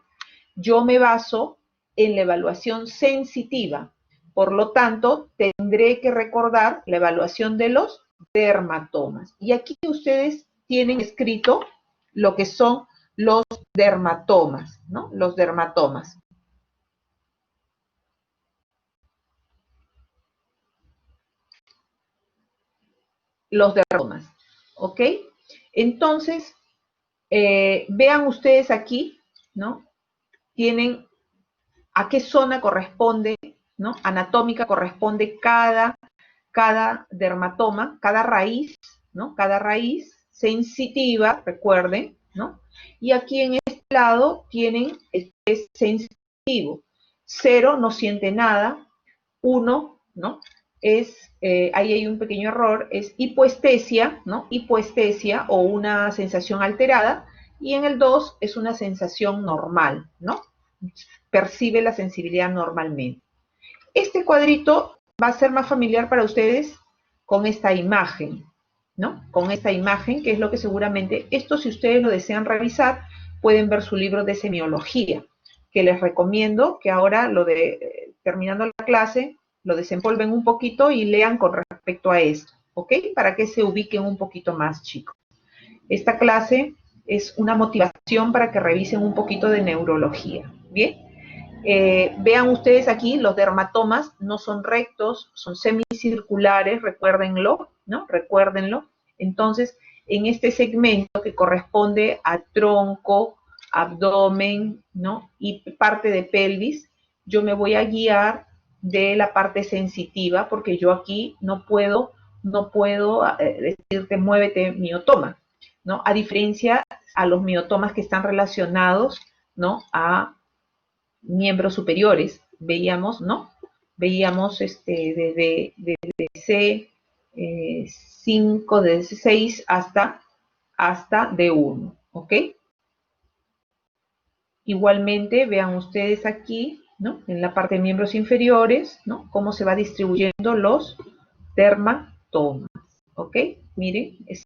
S1: yo me baso en la evaluación sensitiva. Por lo tanto, tendré que recordar la evaluación de los dermatomas. Y aquí ustedes tienen escrito lo que son los dermatomas, ¿no? Los dermatomas. Los dermatomas, ¿ok? Entonces, vean ustedes aquí, ¿no? Tienen a qué zona corresponde, ¿no? Anatómica corresponde cada dermatoma, cada raíz, ¿no? Cada raíz sensitiva, recuerden, ¿no? Y aquí en este lado tienen, es sensitivo. 0 no siente nada, 1, ¿no? Ahí hay un pequeño error, es hipoestesia, ¿no? Hipoestesia o una sensación alterada, y en el 2 es una sensación normal, ¿no? Percibe la sensibilidad normalmente. Este cuadrito va a ser más familiar para ustedes con esta imagen, ¿no? Con esta imagen, que es lo que seguramente, esto si ustedes lo desean revisar, pueden ver su libro de semiología, que les recomiendo que ahora, terminando la clase, lo desempolven un poquito y lean con respecto a esto, ¿ok? Para que se ubiquen un poquito más, chicos. Esta clase es una motivación para que revisen un poquito de neurología, ¿bien? Vean ustedes aquí, los dermatomas no son rectos, son semicirculares, recuérdenlo, ¿no? Recuérdenlo. Entonces, en este segmento que corresponde a tronco, abdomen, ¿no? Y parte de pelvis, yo me voy a guiar de la parte sensitiva, porque yo aquí no puedo decirte muévete miotoma, ¿no? A diferencia a los miotomas que están relacionados, ¿no? A miembros superiores, veíamos, ¿no? Veíamos desde C5, de C6 hasta D1, ¿ok? Igualmente, vean ustedes aquí, ¿no? En la parte de miembros inferiores, ¿no? Cómo se va distribuyendo los dermatomas, ¿ok? Miren, es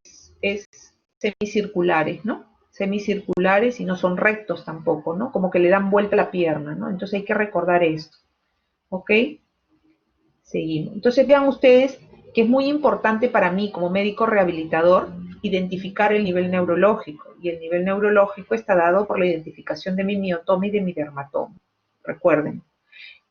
S1: semicirculares, ¿no? Semicirculares y no son rectos tampoco, ¿no? Como que le dan vuelta a la pierna, ¿no? Entonces hay que recordar esto, ¿ok? Seguimos. Entonces vean ustedes que es muy importante para mí como médico rehabilitador identificar el nivel neurológico, y el nivel neurológico está dado por la identificación de mi miotoma y de mi dermatoma, recuerden.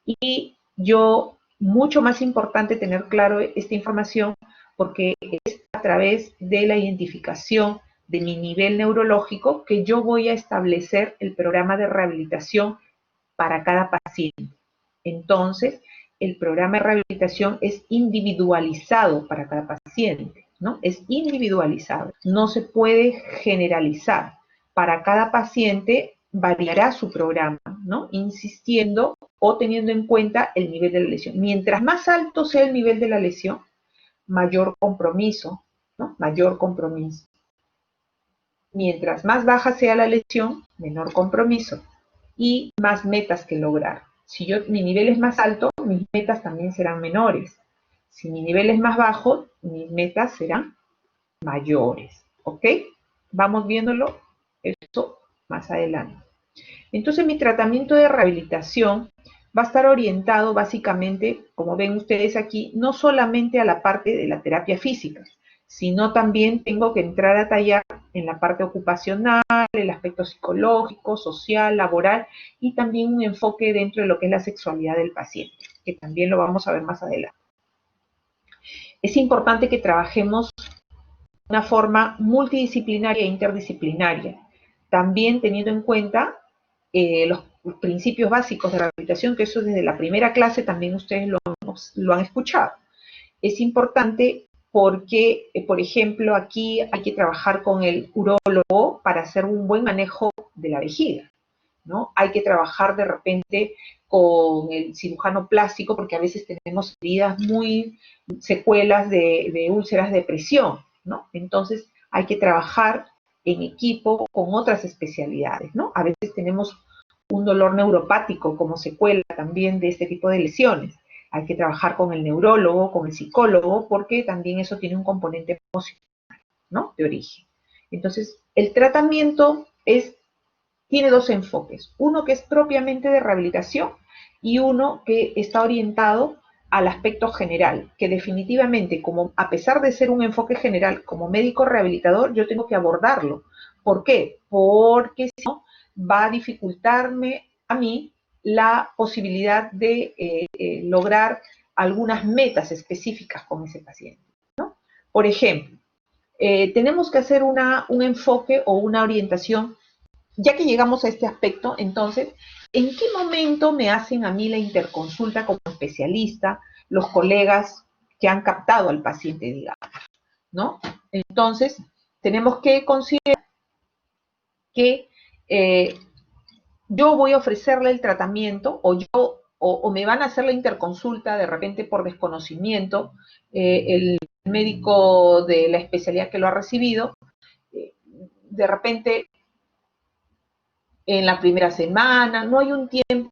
S1: Y yo, mucho más importante tener claro esta información, porque es a través de la identificación de mi nivel neurológico que yo voy a establecer el programa de rehabilitación para cada paciente. Entonces, el programa de rehabilitación es individualizado para cada paciente, ¿no? Es individualizado, no se puede generalizar. Para cada paciente variará su programa, ¿no? Insistiendo o teniendo en cuenta el nivel de la lesión. Mientras más alto sea el nivel de la lesión, mayor compromiso, ¿no? Mayor compromiso. Mientras más baja sea la lesión, menor compromiso y más metas que lograr. Si mi nivel es más alto, mis metas también serán menores. Si mi nivel es más bajo, mis metas serán mayores. ¿Ok? Vamos viéndolo esto más adelante. Entonces, mi tratamiento de rehabilitación va a estar orientado básicamente, como ven ustedes aquí, no solamente a la parte de la terapia física, sino también tengo que entrar a tallar en la parte ocupacional, el aspecto psicológico, social, laboral y también un enfoque dentro de lo que es la sexualidad del paciente, que también lo vamos a ver más adelante. Es importante que trabajemos de una forma multidisciplinaria e interdisciplinaria, también teniendo en cuenta los principios básicos de rehabilitación, que eso desde la primera clase también ustedes lo han escuchado. Es importante porque, por ejemplo, aquí hay que trabajar con el urólogo para hacer un buen manejo de la vejiga, ¿no? Hay que trabajar de repente con el cirujano plástico porque a veces tenemos heridas muy secuelas de úlceras de presión, ¿no? Entonces hay que trabajar en equipo con otras especialidades, ¿no? A veces tenemos un dolor neuropático como secuela también de este tipo de lesiones. Hay que trabajar con el neurólogo, con el psicólogo, porque también eso tiene un componente emocional, ¿no? De origen. Entonces, el tratamiento tiene dos enfoques. Uno que es propiamente de rehabilitación y uno que está orientado al aspecto general, que definitivamente, como a pesar de ser un enfoque general, como médico rehabilitador, yo tengo que abordarlo. ¿Por qué? Porque si no, va a dificultarme a mí la posibilidad de lograr algunas metas específicas con ese paciente, ¿no? Por ejemplo, tenemos que hacer un enfoque o una orientación. Ya que llegamos a este aspecto, entonces, ¿en qué momento me hacen a mí la interconsulta como especialista los colegas que han captado al paciente, digamos, ¿no? Entonces, tenemos que considerar que yo voy a ofrecerle el tratamiento o me van a hacer la interconsulta de repente por desconocimiento, el médico de la especialidad que lo ha recibido, de repente en la primera semana, no hay un tiempo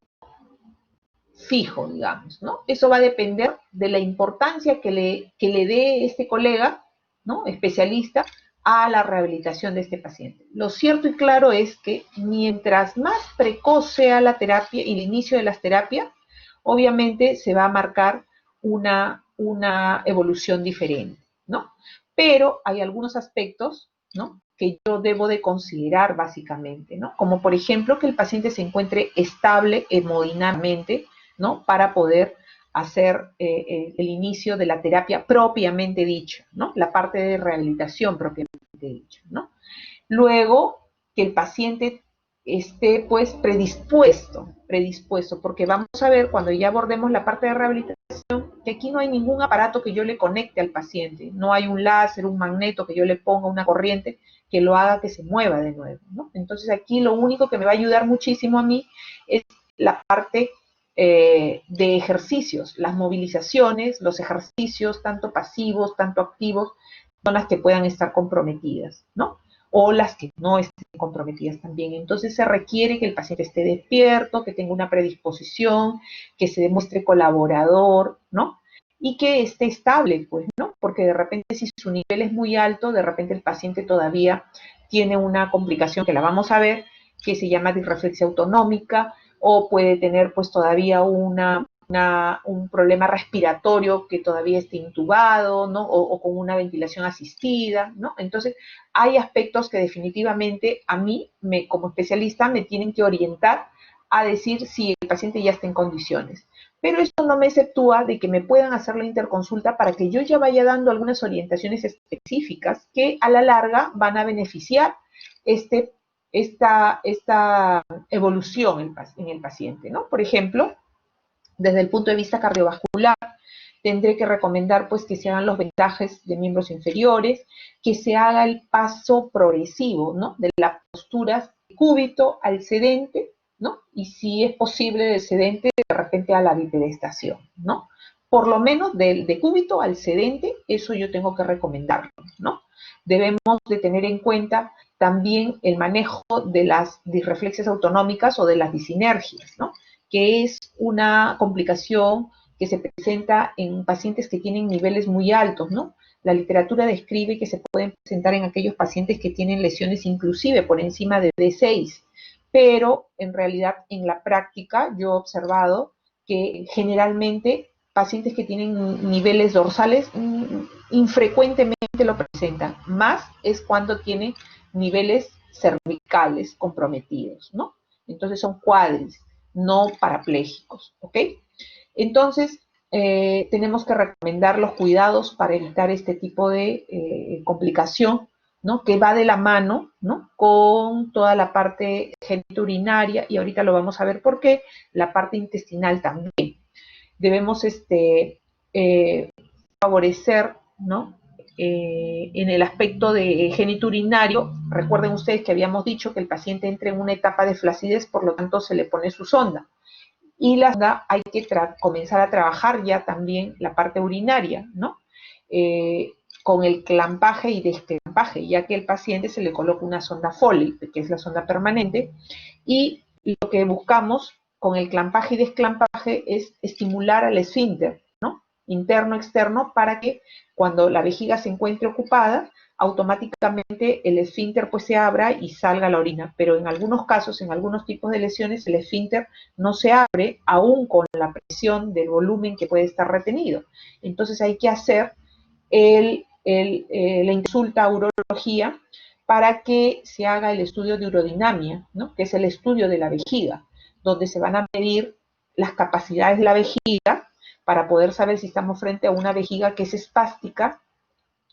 S1: fijo, digamos, ¿no? Eso va a depender de la importancia que le dé este colega, ¿no? Especialista a la rehabilitación de este paciente. Lo cierto y claro es que mientras más precoz sea la terapia y el inicio de las terapias, obviamente se va a marcar una evolución diferente, ¿no? Pero hay algunos aspectos, ¿no? Que yo debo de considerar básicamente, ¿no? Como por ejemplo que el paciente se encuentre estable hemodinamicamente, ¿no? Para poder hacer el inicio de la terapia propiamente dicha, ¿no? La parte de rehabilitación propiamente dicha, ¿no? Luego, que el paciente esté pues predispuesto, porque vamos a ver cuando ya abordemos la parte de rehabilitación, que aquí no hay ningún aparato que yo le conecte al paciente, no hay un láser, un magneto que yo le ponga una corriente que lo haga que se mueva de nuevo, ¿no? Entonces aquí lo único que me va a ayudar muchísimo a mí es la parte de ejercicios, las movilizaciones, los ejercicios, tanto pasivos, tanto activos, son las que puedan estar comprometidas, ¿no? O las que no estén comprometidas también. Entonces se requiere que el paciente esté despierto, que tenga una predisposición, que se demuestre colaborador, ¿no? Y que esté estable, pues, ¿no? Porque de repente si su nivel es muy alto, de repente el paciente todavía tiene una complicación que la vamos a ver, que se llama disreflexia autonómica, o puede tener pues todavía un problema respiratorio que todavía esté intubado, ¿no? O con una ventilación asistida, ¿no? Entonces, hay aspectos que definitivamente a mí, como especialista, me tienen que orientar a decir si el paciente ya está en condiciones. Pero esto no me exceptúa de que me puedan hacer la interconsulta para que yo ya vaya dando algunas orientaciones específicas que a la larga van a beneficiar esta evolución en el paciente, ¿no? Por ejemplo, desde el punto de vista cardiovascular, tendré que recomendar pues que se hagan los vendajes de miembros inferiores, que se haga el paso progresivo, ¿no? De las posturas de cúbito al sedente, ¿no? Y si es posible del sedente de repente a la bipedestación, ¿no? Por lo menos de cúbito al sedente, eso yo tengo que recomendarlo, ¿no? Debemos de tener en cuenta también el manejo de las disreflexias autonómicas o de las disinergias, ¿no? Que es una complicación que se presenta en pacientes que tienen niveles muy altos, ¿no? La literatura describe que se pueden presentar en aquellos pacientes que tienen lesiones inclusive por encima de D6, pero en realidad en la práctica yo he observado que generalmente pacientes que tienen niveles dorsales infrecuentemente lo presentan, más es cuando tiene niveles cervicales comprometidos, ¿no? Entonces son cuádriceps, no parapléjicos, ¿ok? Entonces, tenemos que recomendar los cuidados para evitar este tipo de complicación, ¿no? Que va de la mano, ¿no? Con toda la parte genitourinaria, y ahorita lo vamos a ver por qué, la parte intestinal también. Debemos favorecer, ¿no? En el aspecto de genitourinario, recuerden ustedes que habíamos dicho que el paciente entra en una etapa de flacidez, por lo tanto se le pone su sonda. Y la sonda hay que comenzar a trabajar ya también la parte urinaria, ¿no? Con el clampaje y desclampaje, ya que al paciente se le coloca una sonda Foley, que es la sonda permanente, y lo que buscamos con el clampaje y desclampaje es estimular al esfínter, ¿no? Interno, externo, para que cuando la vejiga se encuentre ocupada, automáticamente el esfínter pues se abra y salga la orina. Pero en algunos casos, en algunos tipos de lesiones, el esfínter no se abre aún con la presión del volumen que puede estar retenido. Entonces hay que hacer la consulta a urología para que se haga el estudio de urodinamia, ¿no? Que es el estudio de la vejiga, donde se van a medir las capacidades de la vejiga para poder saber si estamos frente a una vejiga que es espástica,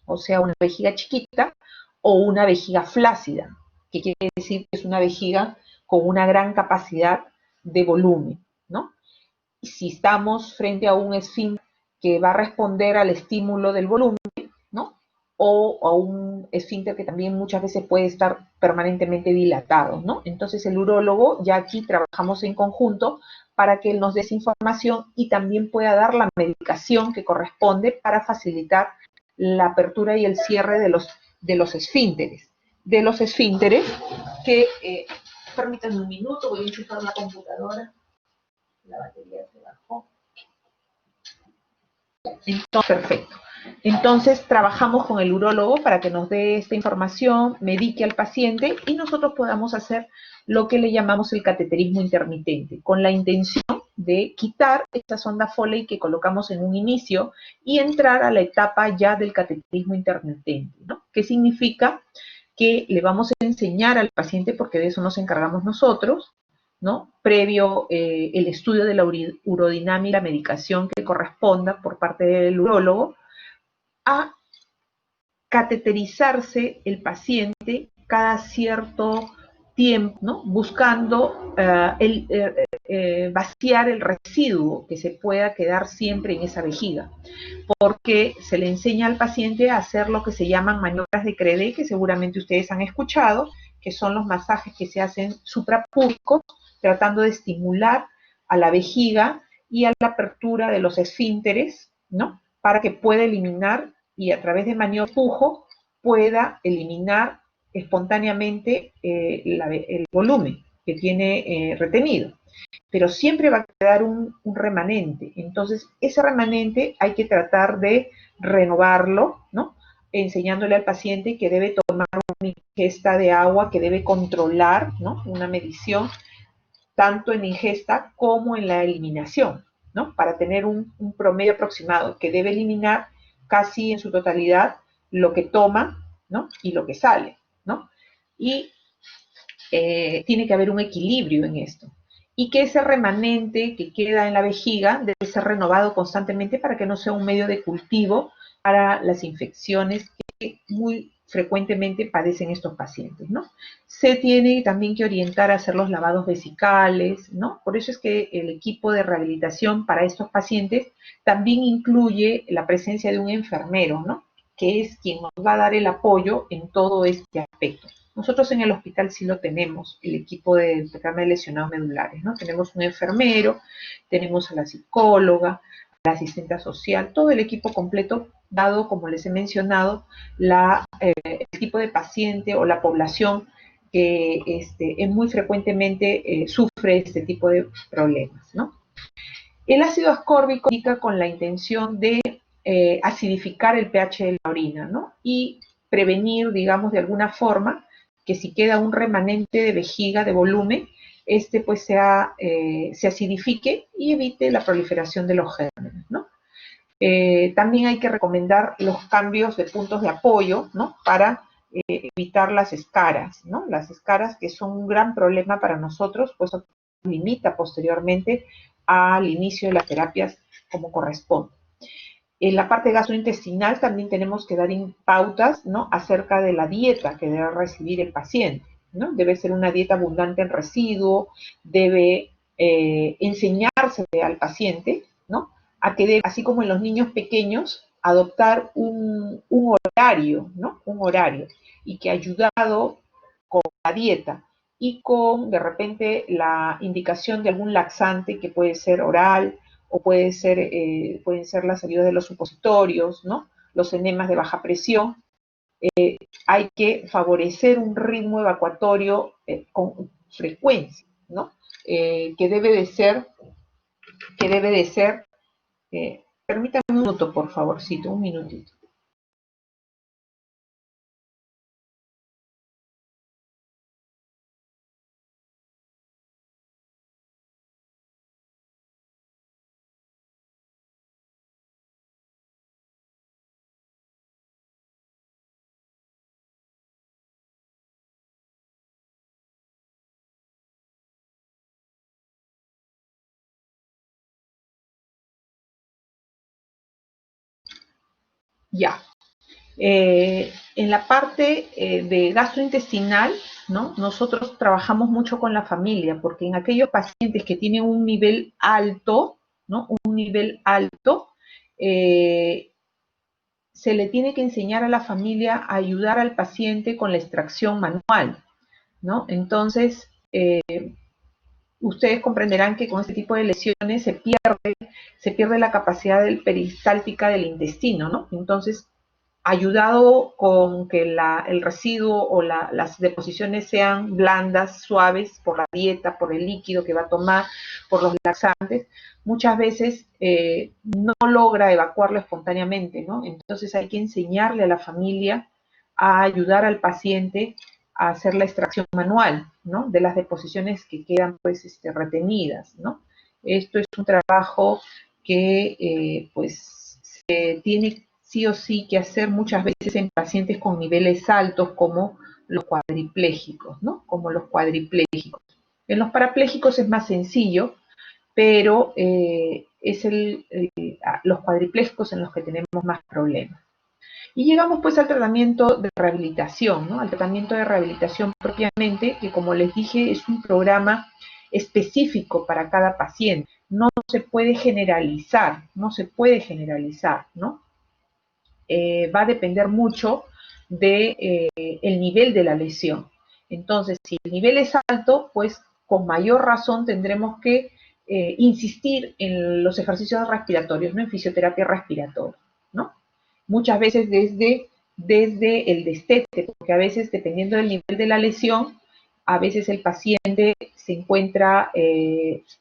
S1: o sea, una vejiga chiquita, o una vejiga flácida, que quiere decir que es una vejiga con una gran capacidad de volumen, ¿no? Y si estamos frente a un esfínter que va a responder al estímulo del volumen, ¿no? O a un esfínter que también muchas veces puede estar permanentemente dilatado, ¿no? Entonces el urólogo, ya aquí trabajamos en conjunto para que él nos dé esa información y también pueda dar la medicación que corresponde para facilitar la apertura y el cierre de los esfínteres. De los esfínteres que, permítanme un minuto, voy a enchufar la computadora. La batería se bajó. Entonces, perfecto. Entonces, trabajamos con el urólogo para que nos dé esta información, medique al paciente y nosotros podamos hacer lo que le llamamos el cateterismo intermitente, con la intención de quitar esta sonda Foley que colocamos en un inicio y entrar a la etapa ya del cateterismo intermitente, ¿no? ¿Qué significa? Que le vamos a enseñar al paciente, porque de eso nos encargamos nosotros, ¿no? Previo el estudio de la urodinamia y la medicación que corresponda por parte del urólogo, a cateterizarse el paciente cada cierto tiempo, ¿no? Buscando vaciar el residuo que se pueda quedar siempre en esa vejiga, porque se le enseña al paciente a hacer lo que se llaman maniobras de Credé, que seguramente ustedes han escuchado, que son los masajes que se hacen suprapúbicos, tratando de estimular a la vejiga y a la apertura de los esfínteres, ¿no? Para que pueda eliminar y a través de maniobra pujo pueda eliminar espontáneamente el volumen que tiene retenido. Pero siempre va a quedar un remanente. Entonces, ese remanente hay que tratar de renovarlo, ¿no? Enseñándole al paciente que debe tomar una ingesta de agua, que debe controlar, ¿no? Una medición tanto en ingesta como en la eliminación, ¿no? Para tener un promedio aproximado, que debe eliminar casi en su totalidad lo que toma, ¿no? Y lo que sale, ¿no? Y tiene que haber un equilibrio en esto. Y que ese remanente que queda en la vejiga debe ser renovado constantemente para que no sea un medio de cultivo para las infecciones que muy frecuentemente padecen estos pacientes, ¿no? Se tiene también que orientar a hacer los lavados vesicales, ¿no? Por eso es que el equipo de rehabilitación para estos pacientes también incluye la presencia de un enfermero, ¿no? Que es quien nos va a dar el apoyo en todo este aspecto. Nosotros en el hospital sí lo tenemos, el equipo del programa de lesionados medulares, ¿no? Tenemos un enfermero, tenemos a la psicóloga, a la asistente social, todo el equipo completo, dado, como les he mencionado, el tipo de paciente o la población que muy frecuentemente sufre este tipo de problemas, ¿no? El ácido ascórbico indica con la intención de acidificar el pH de la orina, ¿no? Y prevenir, digamos, de alguna forma, que si queda un remanente de vejiga de volumen, pues se acidifique y evite la proliferación de los gérmenes, ¿no? También hay que recomendar los cambios de puntos de apoyo, ¿no? Para evitar las escaras, ¿no? Las escaras que son un gran problema para nosotros, pues limita posteriormente al inicio de las terapias como corresponde. En la parte gastrointestinal también tenemos que dar pautas, ¿no? Acerca de la dieta que debe recibir el paciente, ¿no? Debe ser una dieta abundante en residuo, debe enseñarse al paciente, ¿no? A que debe, así como en los niños pequeños, adoptar un horario, ¿no? Un horario, y que ayudado con la dieta y con, de repente, la indicación de algún laxante que puede ser oral, o pueden ser las ayudas de los supositorios, ¿no? Los enemas de baja presión. Hay que favorecer un ritmo evacuatorio con frecuencia, ¿no? Que debe de ser, permítame un minuto, por favorcito, un minutito. Ya. En la parte de gastrointestinal, ¿no? Nosotros trabajamos mucho con la familia, porque en aquellos pacientes que tienen un nivel alto, ¿no? Un nivel alto, eh, se le tiene que enseñar a la familia a ayudar al paciente con la extracción manual, ¿no? Entonces, ustedes comprenderán que con este tipo de lesiones se pierde la capacidad peristáltica del intestino, ¿no? Entonces, ayudado con que el residuo o las deposiciones sean blandas, suaves, por la dieta, por el líquido que va a tomar, por los laxantes, muchas veces no logra evacuarlo espontáneamente, ¿no? Entonces hay que enseñarle a la familia a ayudar al paciente a hacer la extracción manual, ¿no? De las deposiciones que quedan, pues, retenidas, ¿no? Esto es un trabajo que, pues, se tiene sí o sí que hacer muchas veces en pacientes con niveles altos como los cuadriplégicos, ¿no? Como los cuadriplégicos. En los parapléjicos es más sencillo, pero los cuadriplégicos en los que tenemos más problemas. Y llegamos pues al tratamiento de rehabilitación, ¿no? Al tratamiento de rehabilitación propiamente, que como les dije es un programa específico para cada paciente. No se puede generalizar, no se puede generalizar, ¿no? Va a depender mucho de el nivel de la lesión. Entonces, si el nivel es alto, pues con mayor razón tendremos que insistir en los ejercicios respiratorios, ¿no? En fisioterapia respiratoria, ¿no? Muchas veces desde el destete, porque a veces, dependiendo del nivel de la lesión, a veces el paciente se encuentra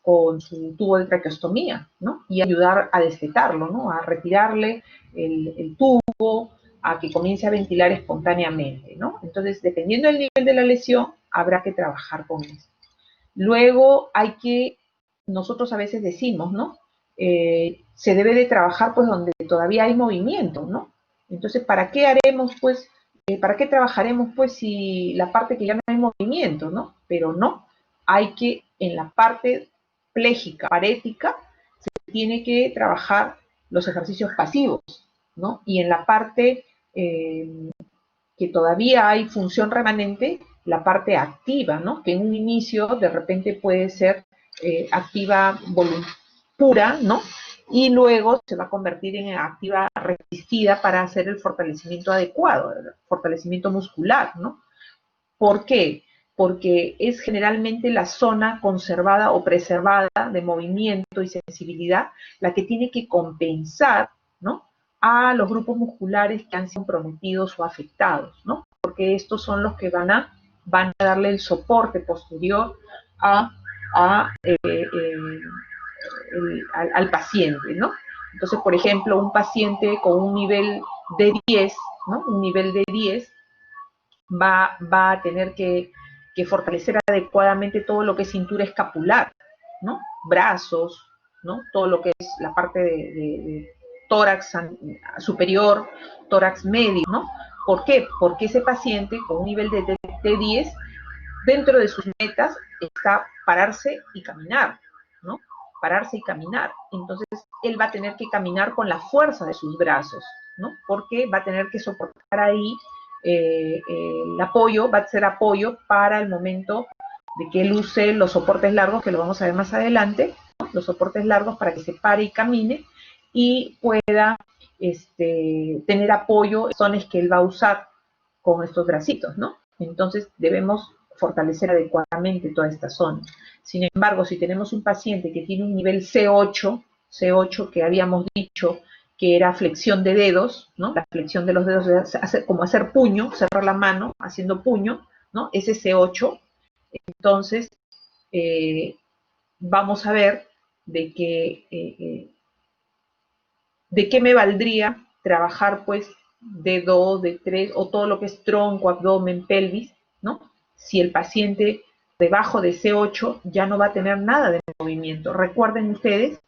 S1: con su tubo de traqueostomía, ¿no? Y ayudar a destetarlo, ¿no? A retirarle el tubo, a que comience a ventilar espontáneamente, ¿no? Entonces, dependiendo del nivel de la lesión, habrá que trabajar con eso. Luego nosotros a veces decimos, ¿no? Se debe de trabajar pues donde todavía hay movimiento, ¿no? Entonces, ¿para qué haremos pues, para qué trabajaremos pues si la parte que ya no hay movimiento, ¿no? Pero no, hay que en la parte pléjica, parética, se tiene que trabajar los ejercicios pasivos, ¿no? Y en la parte que todavía hay función remanente, la parte activa, ¿no? Que en un inicio de repente puede ser activa pura, ¿no? Y luego se va a convertir en activa resistida para hacer el fortalecimiento adecuado, el fortalecimiento muscular, ¿no? ¿Por qué? Porque es generalmente la zona conservada o preservada de movimiento y sensibilidad la que tiene que compensar, ¿no? A los grupos musculares que han sido comprometidos o afectados, ¿no? Porque estos son los que van a darle el soporte posterior al paciente, ¿no? Entonces, por ejemplo, un paciente con un nivel de 10, ¿no? Un nivel de 10 va a tener que fortalecer adecuadamente todo lo que es cintura escapular, ¿no? Brazos, ¿no? Todo lo que es la parte tórax superior, tórax medio, ¿no? ¿Por qué? Porque ese paciente con un nivel de T10, dentro de sus metas está pararse y caminar, ¿no? Pararse y caminar. Entonces, él va a tener que caminar con la fuerza de sus brazos, ¿no? Porque va a tener que soportar ahí el apoyo, va a ser apoyo para el momento de que él use los soportes largos, que lo vamos a ver más adelante, ¿no? Los soportes largos para que se pare y camine y pueda tener apoyo en zonas que él va a usar con estos bracitos, ¿no? Entonces debemos fortalecer adecuadamente toda esta zona. Sin embargo, si tenemos un paciente que tiene un nivel C8 que habíamos dicho que era flexión de dedos, ¿no? La flexión de los dedos es como hacer puño, cerrar la mano haciendo puño, ¿no? Ese C8, entonces vamos a ver de qué me valdría trabajar pues D2, D3 o todo lo que es tronco, abdomen, pelvis, ¿no? Si el paciente debajo de C8 ya no va a tener nada de movimiento. Recuerden ustedes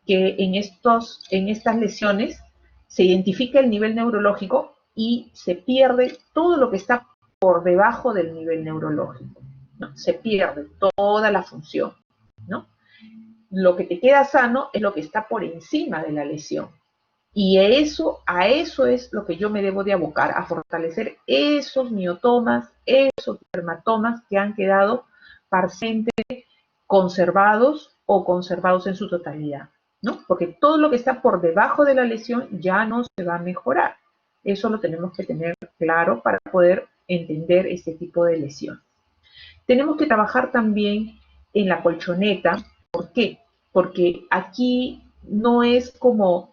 S1: que en estas lesiones se identifica el nivel neurológico y se pierde todo lo que está por debajo del nivel neurológico, ¿no? Se pierde toda la función, ¿no? Lo que te queda sano es lo que está por encima de la lesión. Y a eso es lo que yo me debo de abocar, a fortalecer esos miotomas, esos dermatomas que han quedado parcialmente conservados o conservados en su totalidad, ¿no? Porque todo lo que está por debajo de la lesión ya no se va a mejorar. Eso lo tenemos que tener claro para poder entender este tipo de lesión. Tenemos que trabajar también en la colchoneta. ¿Por qué? Porque aquí no es como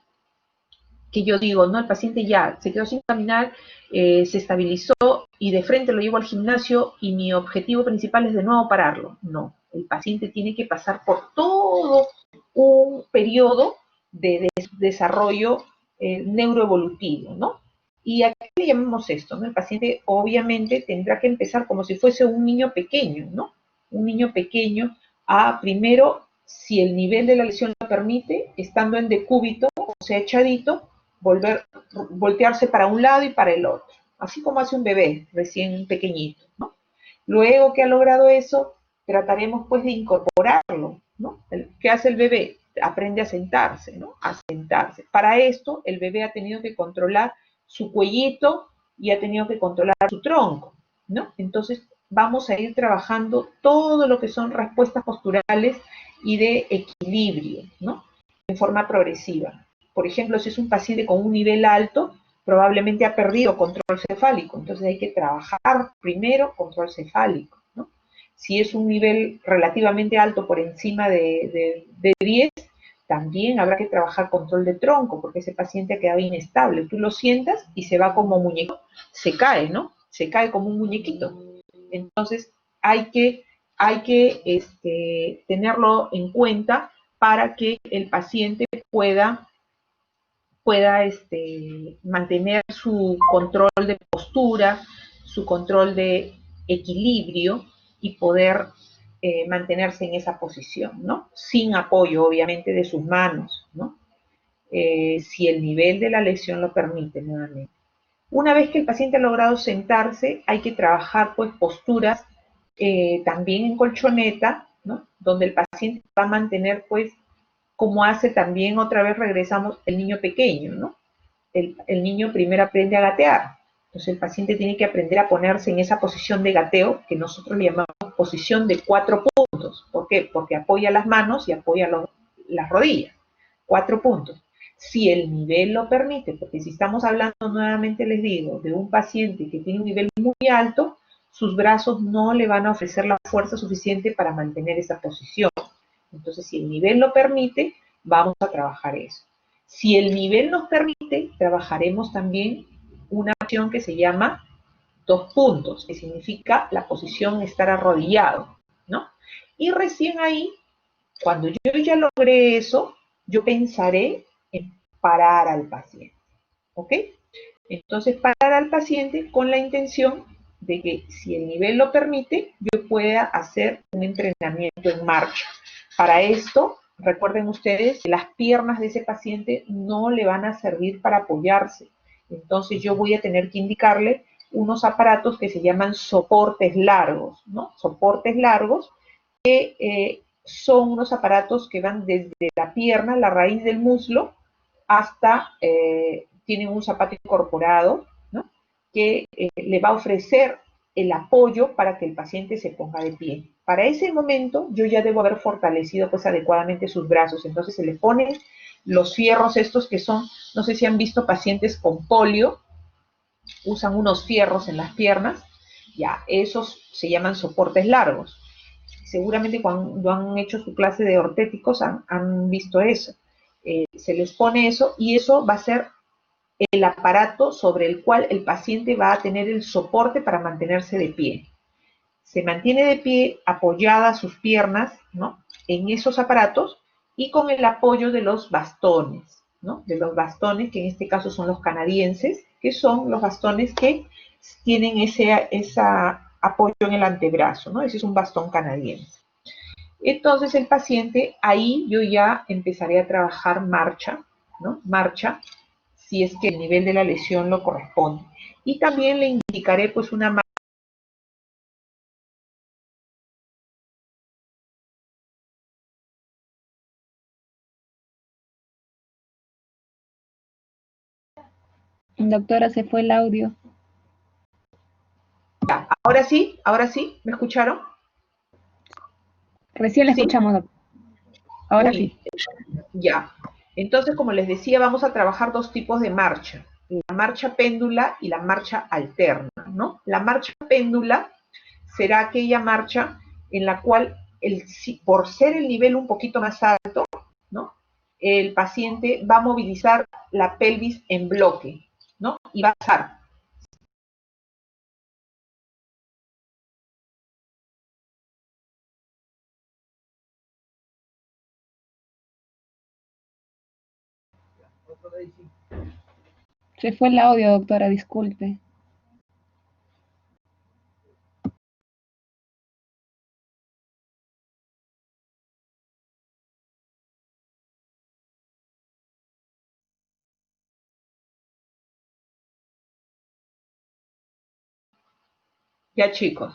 S1: que yo digo, no, el paciente ya se quedó sin caminar, se estabilizó y de frente lo llevo al gimnasio y mi objetivo principal es de nuevo pararlo. No, el paciente tiene que pasar por todo un periodo de desarrollo neuroevolutivo, ¿no? ¿Y a qué le llamamos esto? ¿No? El paciente obviamente tendrá que empezar como si fuese un niño pequeño, ¿no? Un niño pequeño a primero, si el nivel de la lesión lo permite, estando en decúbito, o sea, echadito, voltearse para un lado y para el otro, así como hace un bebé recién pequeñito, ¿no? Luego que ha logrado eso, trataremos pues de incorporarlo, ¿no? ¿Qué hace el bebé? Aprende a sentarse, ¿no? A sentarse. Para esto, el bebé ha tenido que controlar su cuellito y ha tenido que controlar su tronco, ¿no? Entonces, vamos a ir trabajando todo lo que son respuestas posturales y de equilibrio, ¿no? En forma progresiva. Por ejemplo, si es un paciente con un nivel alto, probablemente ha perdido control cefálico, entonces hay que trabajar primero control cefálico, ¿no? Si es un nivel relativamente alto por encima de 10, también habrá que trabajar control de tronco, porque ese paciente ha quedado inestable. Tú lo sientas y se va como muñeco, se cae, ¿no? Se cae como un muñequito. Entonces hay que tenerlo en cuenta para que el paciente pueda mantener su control de postura, su control de equilibrio y poder mantenerse en esa posición, ¿no? Sin apoyo, obviamente, de sus manos, ¿no? Si el nivel de la lesión lo permite, nuevamente. Una vez que el paciente ha logrado sentarse, hay que trabajar pues posturas también en colchoneta, ¿no? Donde el paciente va a mantener pues como hace también, otra vez regresamos, el niño pequeño, ¿no? El niño primero aprende a gatear. Entonces el paciente tiene que aprender a ponerse en esa posición de gateo que nosotros le llamamos posición de 4 puntos. ¿Por qué? Porque apoya las manos y apoya las rodillas. 4 puntos. Si el nivel lo permite, porque si estamos hablando nuevamente, les digo, de un paciente que tiene un nivel muy alto, sus brazos no le van a ofrecer la fuerza suficiente para mantener esa posición. Entonces, si el nivel lo permite, vamos a trabajar eso. Si el nivel nos permite, trabajaremos también una opción que se llama 2 puntos, que significa la posición estar arrodillado, ¿no? Y recién ahí, cuando yo ya logré eso, yo pensaré en parar al paciente, ¿ok? Entonces, parar al paciente con la intención de que si el nivel lo permite, yo pueda hacer un entrenamiento en marcha. Para esto, recuerden ustedes que las piernas de ese paciente no le van a servir para apoyarse. Entonces yo voy a tener que indicarle unos aparatos que se llaman soportes largos, ¿no? Soportes largos que son unos aparatos que van desde la pierna, la raíz del muslo, hasta, tienen un zapato incorporado, ¿no? Que le va a ofrecer el apoyo para que el paciente se ponga de pie. Para ese momento yo ya debo haber fortalecido pues adecuadamente sus brazos, entonces se le ponen los fierros estos que son, no sé si han visto pacientes con polio, usan unos fierros en las piernas, ya, esos se llaman soportes largos. Seguramente cuando han hecho su clase de ortéticos han visto eso. Se les pone eso y eso va a ser el aparato sobre el cual el paciente va a tener el soporte para mantenerse de pie. Se mantiene de pie apoyada sus piernas, ¿no? En esos aparatos y con el apoyo de los bastones, ¿no? De los bastones, que en este caso son los canadienses, que son los bastones que tienen ese apoyo en el antebrazo, ¿no? Ese es un bastón canadiense. Entonces el paciente, ahí yo ya empezaré a trabajar marcha, ¿no? Marcha, si es que el nivel de la lesión lo corresponde. Y también le indicaré pues una marcha.
S2: Doctora, se fue el audio.
S1: Ahora sí, ¿me escucharon?
S2: Recién la
S1: ¿Sí?
S2: escuchamos, doctor. Ahora sí.
S1: Uy, ya. Entonces, como les decía, vamos a trabajar dos tipos de marcha, la marcha péndula y la marcha alterna, ¿no? La marcha péndula será aquella marcha en la cual, por ser el nivel un poquito más alto, ¿no? El paciente va a movilizar la pelvis en bloque, ¿no? Y va a pasar.
S2: Se fue el audio, doctora, disculpe.
S1: Ya, chicos.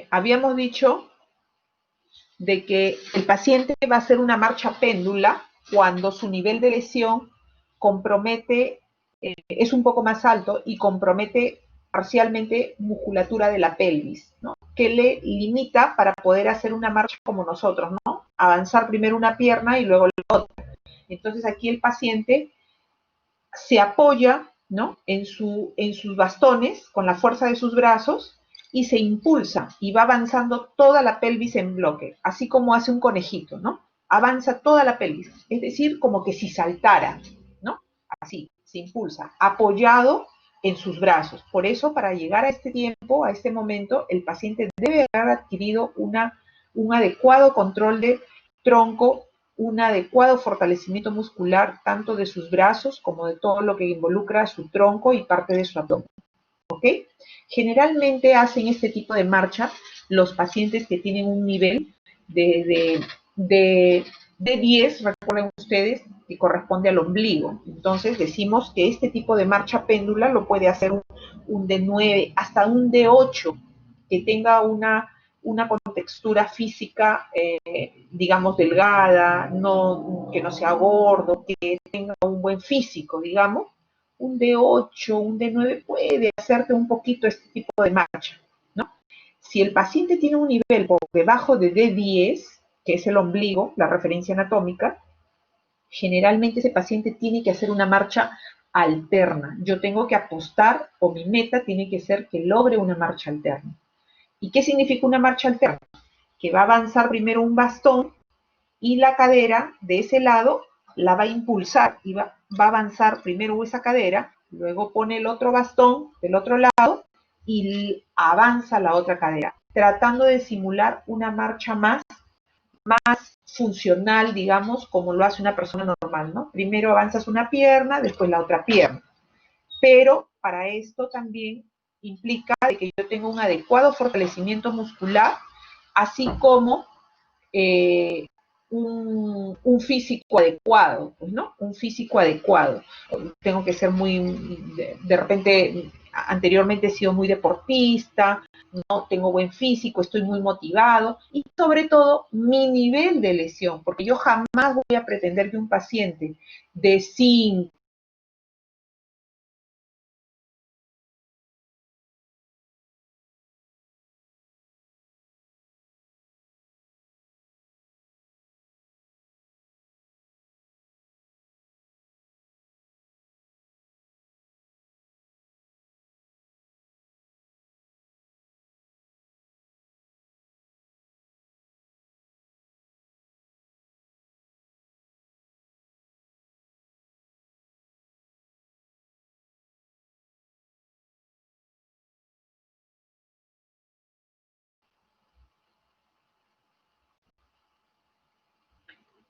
S1: Habíamos dicho de que el paciente va a hacer una marcha péndula cuando su nivel de lesión compromete, es un poco más alto y compromete parcialmente musculatura de la pelvis, ¿no? Que le limita para poder hacer una marcha como nosotros, ¿no? Avanzar primero una pierna y luego la otra. Entonces aquí el paciente se apoya, ¿no? En sus bastones con la fuerza de sus brazos y se impulsa y va avanzando toda la pelvis en bloque, así como hace un conejito, ¿no? Avanza toda la pelvis, es decir, como que si saltara, ¿no? Así, se impulsa, apoyado en sus brazos. Por eso, para llegar a este tiempo, a este momento, el paciente debe haber adquirido un adecuado control de tronco, un adecuado fortalecimiento muscular tanto de sus brazos como de todo lo que involucra su tronco y parte de su abdomen. ¿Ok? Generalmente hacen este tipo de marcha los pacientes que tienen un nivel de 10, recuerden ustedes, que corresponde al ombligo. Entonces decimos que este tipo de marcha péndula lo puede hacer un de 9 hasta un de 8, que tenga una contextura física, digamos, delgada, no, que no sea gordo, que tenga un buen físico, digamos. Un de 8, un de 9 puede hacerte un poquito este tipo de marcha, ¿no? Si el paciente tiene un nivel por debajo de D10, que es el ombligo, la referencia anatómica, generalmente ese paciente tiene que hacer una marcha alterna. Yo tengo que apostar, o mi meta tiene que ser que logre una marcha alterna. ¿Y qué significa una marcha alterna? Que va a avanzar primero un bastón y la cadera de ese lado la va a impulsar y va a avanzar primero esa cadera, luego pone el otro bastón del otro lado y avanza la otra cadera, tratando de simular una marcha más funcional, digamos, como lo hace una persona normal, ¿no? Primero avanzas una pierna, después la otra pierna. Pero para esto también implica de que yo tenga un adecuado fortalecimiento muscular, así como un físico adecuado, pues, ¿no? Un físico adecuado. Tengo que ser de repente, anteriormente he sido muy deportista, no tengo buen físico, estoy muy motivado y sobre todo mi nivel de lesión, porque yo jamás voy a pretender que un paciente de 5,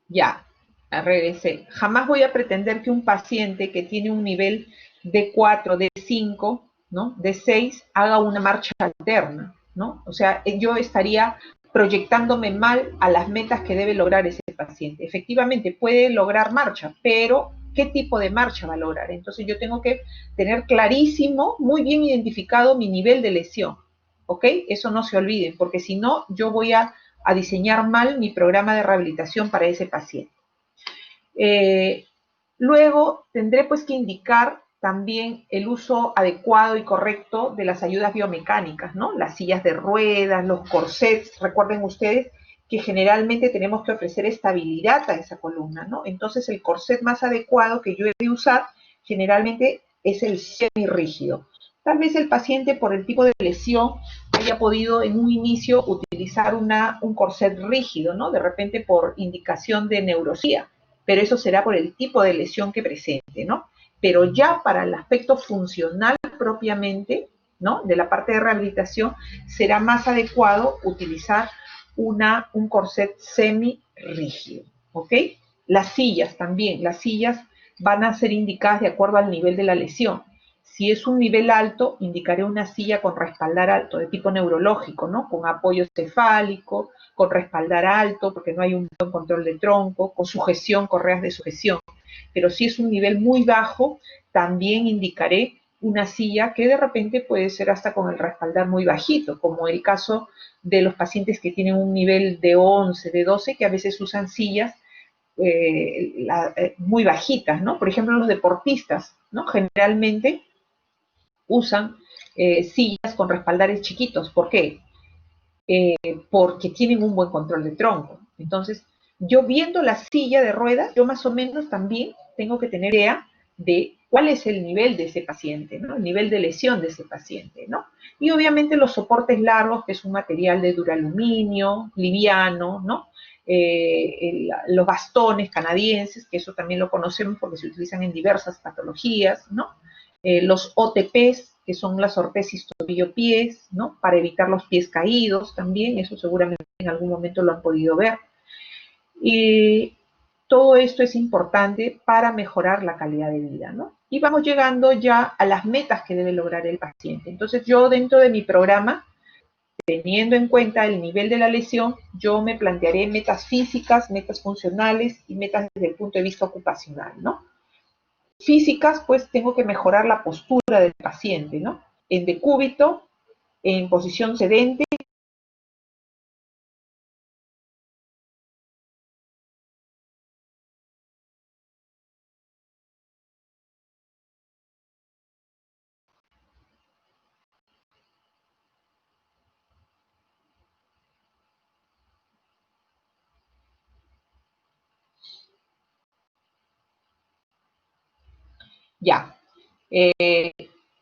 S1: ya, regresé. Jamás voy a pretender que un paciente que tiene un nivel de 4, de 5, ¿no? De 6, haga una marcha alterna, ¿no? O sea, yo estaría proyectándome mal a las metas que debe lograr ese paciente. Efectivamente, puede lograr marcha, pero ¿qué tipo de marcha va a lograr? Entonces yo tengo que tener clarísimo, muy bien identificado mi nivel de lesión, ¿ok? Eso no se olviden, porque si no, yo voy a diseñar mal mi programa de rehabilitación para ese paciente. Luego tendré pues que indicar también el uso adecuado y correcto de las ayudas biomecánicas, ¿no? Las sillas de ruedas, los corsets, recuerden ustedes que generalmente tenemos que ofrecer estabilidad a esa columna, ¿no? Entonces el corset más adecuado que yo he de usar generalmente es el semirrígido. Tal vez el paciente por el tipo de lesión haya podido en un inicio utilizar un corset rígido, ¿no? De repente por indicación de neurología, pero eso será por el tipo de lesión que presente, ¿no? Pero ya para el aspecto funcional propiamente, ¿no? De la parte de rehabilitación, será más adecuado utilizar un corset semi-rígido, ¿ok? Las sillas también, las sillas van a ser indicadas de acuerdo al nivel de la lesión. Si es un nivel alto, indicaré una silla con respaldar alto de tipo neurológico, ¿no? Con apoyo cefálico, con respaldar alto, porque no hay un buen control de tronco, con sujeción, correas de sujeción. Pero si es un nivel muy bajo, también indicaré una silla que de repente puede ser hasta con el respaldar muy bajito, como el caso de los pacientes que tienen un nivel de 11, de 12, que a veces usan sillas muy bajitas, ¿no? Por ejemplo, los deportistas, ¿no? Generalmente usan sillas con respaldares chiquitos. ¿Por qué? Porque tienen un buen control de tronco. Entonces, yo viendo la silla de ruedas, yo más o menos también tengo que tener idea de cuál es el nivel de ese paciente, ¿no? El nivel de lesión de ese paciente, ¿no? Y obviamente los soportes largos, que es un material de duraluminio, liviano, ¿no? Los bastones canadienses, que eso también lo conocemos porque se utilizan en diversas patologías, ¿no? Los OTPs, que son las ortesis tobillo-pies, ¿no? Para evitar los pies caídos también, eso seguramente en algún momento lo han podido ver. Y todo esto es importante para mejorar la calidad de vida, ¿no? Y vamos llegando ya a las metas que debe lograr el paciente. Entonces yo dentro de mi programa, teniendo en cuenta el nivel de la lesión, yo me plantearé metas físicas, metas funcionales y metas desde el punto de vista ocupacional, ¿no? Físicas, pues tengo que mejorar la postura del paciente, ¿no? En decúbito, en posición sedente. Ya.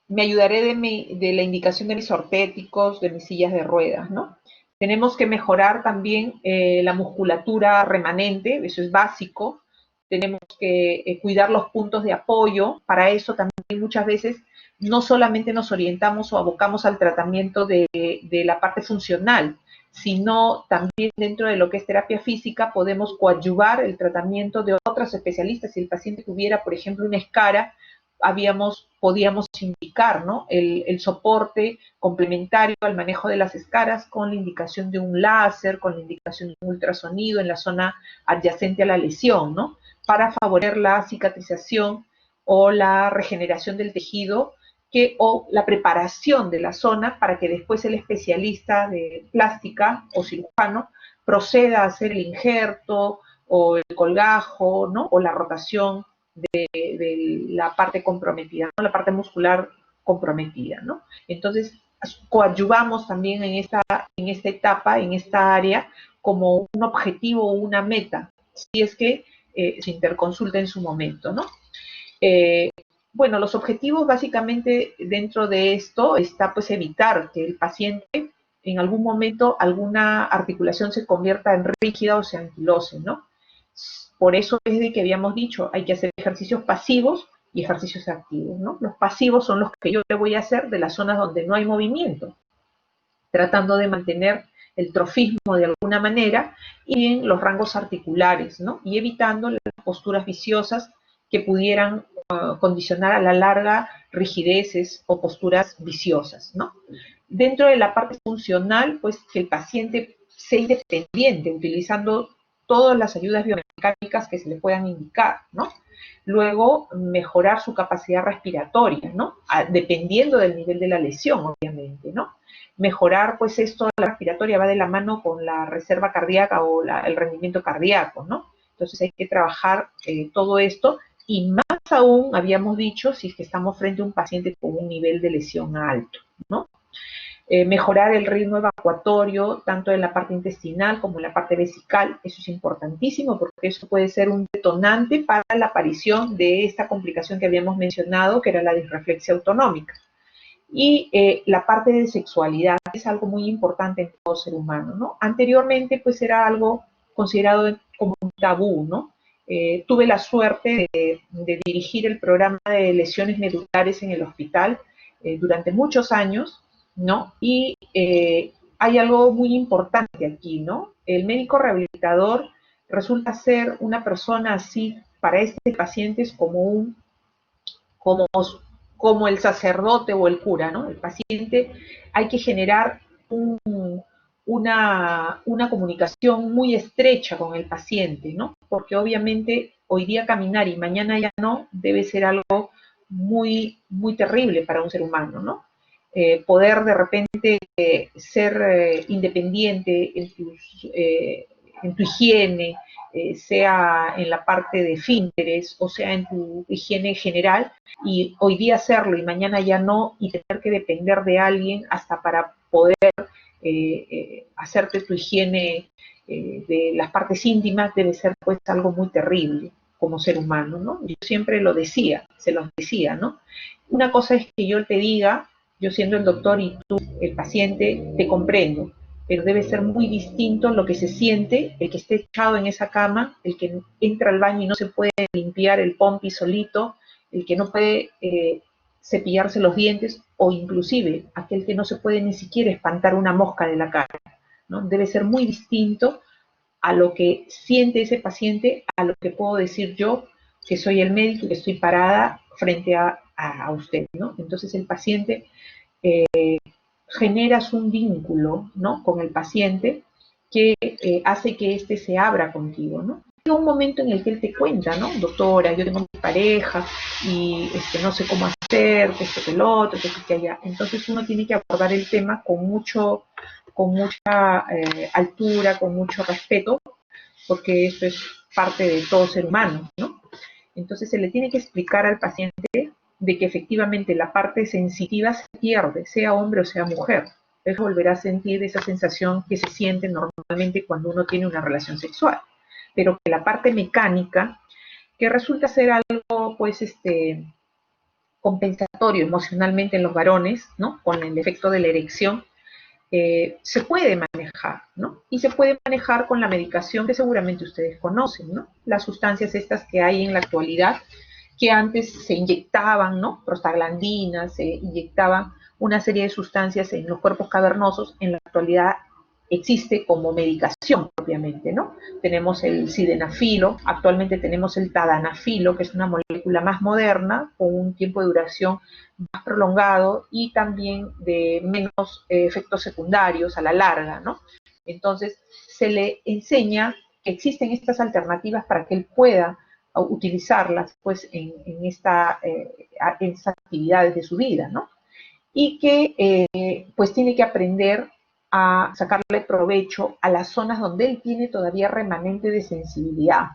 S1: Me ayudaré de la indicación de mis ortéticos, de mis sillas de ruedas, ¿no? Tenemos que mejorar también la musculatura remanente, eso es básico. Tenemos que cuidar los puntos de apoyo. Para eso también muchas veces no solamente nos orientamos o abocamos al tratamiento de la parte funcional, sino también dentro de lo que es terapia física podemos coadyuvar el tratamiento de otros especialistas. Si el paciente tuviera, por ejemplo, una escara, podíamos indicar, ¿no?, el soporte complementario al manejo de las escaras con la indicación de un láser, con la indicación de un ultrasonido en la zona adyacente a la lesión, ¿no?, para favorecer la cicatrización o la regeneración del tejido o la preparación de la zona para que después el especialista de plástica o cirujano proceda a hacer el injerto o el colgajo, ¿no?, o la rotación de la parte comprometida, ¿no?, la parte muscular comprometida, ¿no? Entonces, coadyuvamos también en esta etapa, en esta área, como un objetivo o una meta, si es que se interconsulta en su momento, ¿no? Bueno, los objetivos básicamente dentro de esto está pues evitar que el paciente en algún momento alguna articulación se convierta en rígida o se anquilose, ¿no? Por eso es de que habíamos dicho, hay que hacer ejercicios pasivos y ejercicios activos, ¿no? Los pasivos son los que yo le voy a hacer de las zonas donde no hay movimiento, tratando de mantener el trofismo de alguna manera y en los rangos articulares, ¿no?, y evitando las posturas viciosas que pudieran condicionar a la larga rigideces o posturas viciosas, ¿no? Dentro de la parte funcional, pues que el paciente sea independiente, utilizando todas las ayudas biomecánicas que se le puedan indicar, ¿no? Luego, mejorar su capacidad respiratoria, ¿no?, dependiendo del nivel de la lesión, obviamente, ¿no? Mejorar, pues esto, la respiratoria va de la mano con la reserva cardíaca o el rendimiento cardíaco, ¿no? Entonces hay que trabajar todo esto, y más aún, habíamos dicho, si es que estamos frente a un paciente con un nivel de lesión alto, ¿no? Mejorar el ritmo evacuatorio, tanto en la parte intestinal como en la parte vesical, eso es importantísimo porque eso puede ser un detonante para la aparición de esta complicación que habíamos mencionado, que era la disreflexia autonómica. Y la parte de sexualidad es algo muy importante en todo ser humano, ¿no? Anteriormente, pues era algo considerado como un tabú, ¿no? Tuve la suerte de dirigir el programa de lesiones medulares en el hospital durante muchos años, ¿no? Y hay algo muy importante aquí, ¿no? El médico rehabilitador resulta ser una persona así para este paciente es como, como el sacerdote o el cura, ¿no? El paciente, hay que generar una comunicación muy estrecha con el paciente, ¿no? Porque obviamente hoy día caminar y mañana ya no debe ser algo muy, muy terrible para un ser humano, ¿no? Poder de repente ser independiente en tu higiene, sea en la parte de esfínteres o sea en tu higiene general, y hoy día hacerlo y mañana ya no, y tener que depender de alguien hasta para poder hacerte tu higiene de las partes íntimas, debe ser pues algo muy terrible como ser humano, ¿no? Yo siempre lo decía, se los decía, ¿no? Una cosa es que yo te diga, yo siendo el doctor y tú, el paciente, te comprendo, pero debe ser muy distinto lo que se siente el que esté echado en esa cama, el que entra al baño y no se puede limpiar el pompi solito, el que no puede cepillarse los dientes, o inclusive aquel que no se puede ni siquiera espantar una mosca de la cara, ¿no? Debe ser muy distinto a lo que siente ese paciente, a lo que puedo decir yo, que soy el médico y que estoy parada frente a usted, ¿no? Entonces el paciente, generas un vínculo, ¿no?, con el paciente que hace que éste se abra contigo, ¿no? Llega un momento en el que él te cuenta, ¿no? Doctora, yo tengo mi pareja y no sé cómo hacer, que esto, que el otro, que allá. Entonces uno tiene que abordar el tema con mucha altura, con mucho respeto, porque esto es parte de todo ser humano, ¿no? Entonces se le tiene que explicar al paciente de que efectivamente la parte sensitiva se pierde, sea hombre o sea mujer. Él volverá a sentir esa sensación que se siente normalmente cuando uno tiene una relación sexual. Pero que la parte mecánica, que resulta ser algo, pues, compensatorio emocionalmente en los varones, ¿no?, con el efecto de la erección, se puede manejar, ¿no? Y se puede manejar con la medicación que seguramente ustedes conocen, ¿no? Las sustancias estas que hay en la actualidad, que antes se inyectaban, ¿no? Prostaglandinas, se inyectaban una serie de sustancias en los cuerpos cavernosos, en la actualidad existe como medicación propiamente, ¿no? Tenemos el sildenafilo, actualmente tenemos el tadalafilo, que es una molécula más moderna, con un tiempo de duración más prolongado y también de menos efectos secundarios a la larga, ¿no? Entonces, se le enseña que existen estas alternativas para que él pueda utilizarlas pues en estas actividades de su vida, ¿no? Y que pues tiene que aprender a sacarle provecho a las zonas donde él tiene todavía remanente de sensibilidad.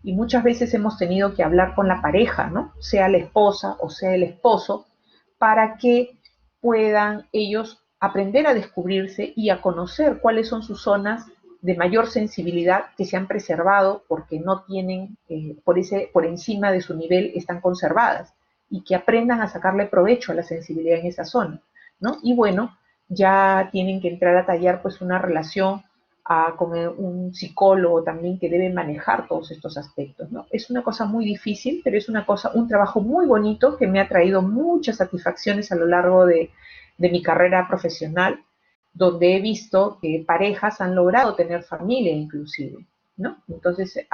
S1: Y muchas veces hemos tenido que hablar con la pareja, ¿no? Sea la esposa o sea el esposo, para que puedan ellos aprender a descubrirse y a conocer cuáles son sus zonas de mayor sensibilidad que se han preservado porque no tienen, por encima de su nivel están conservadas, y que aprendan a sacarle provecho a la sensibilidad en esa zona, ¿no? Y bueno, ya tienen que entrar a tallar pues una relación con un psicólogo también que debe manejar todos estos aspectos, ¿no? Es una cosa muy difícil, pero es un trabajo muy bonito que me ha traído muchas satisfacciones a lo largo de mi carrera profesional, donde he visto que parejas han logrado tener familia inclusive, ¿no? Entonces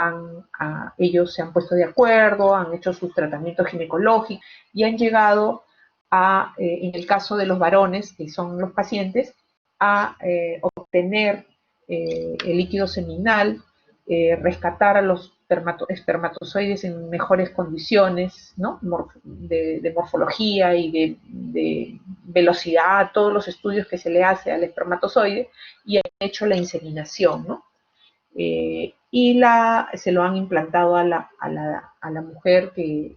S1: ellos se han puesto de acuerdo, han hecho sus tratamientos ginecológicos y han llegado en el caso de los varones, que son los pacientes, a obtener el líquido seminal, rescatar a los espermatozoides en mejores condiciones, ¿no? De morfología y de velocidad, todos los estudios que se le hace al espermatozoide, y han hecho la inseminación, ¿no? Se lo han implantado a la mujer que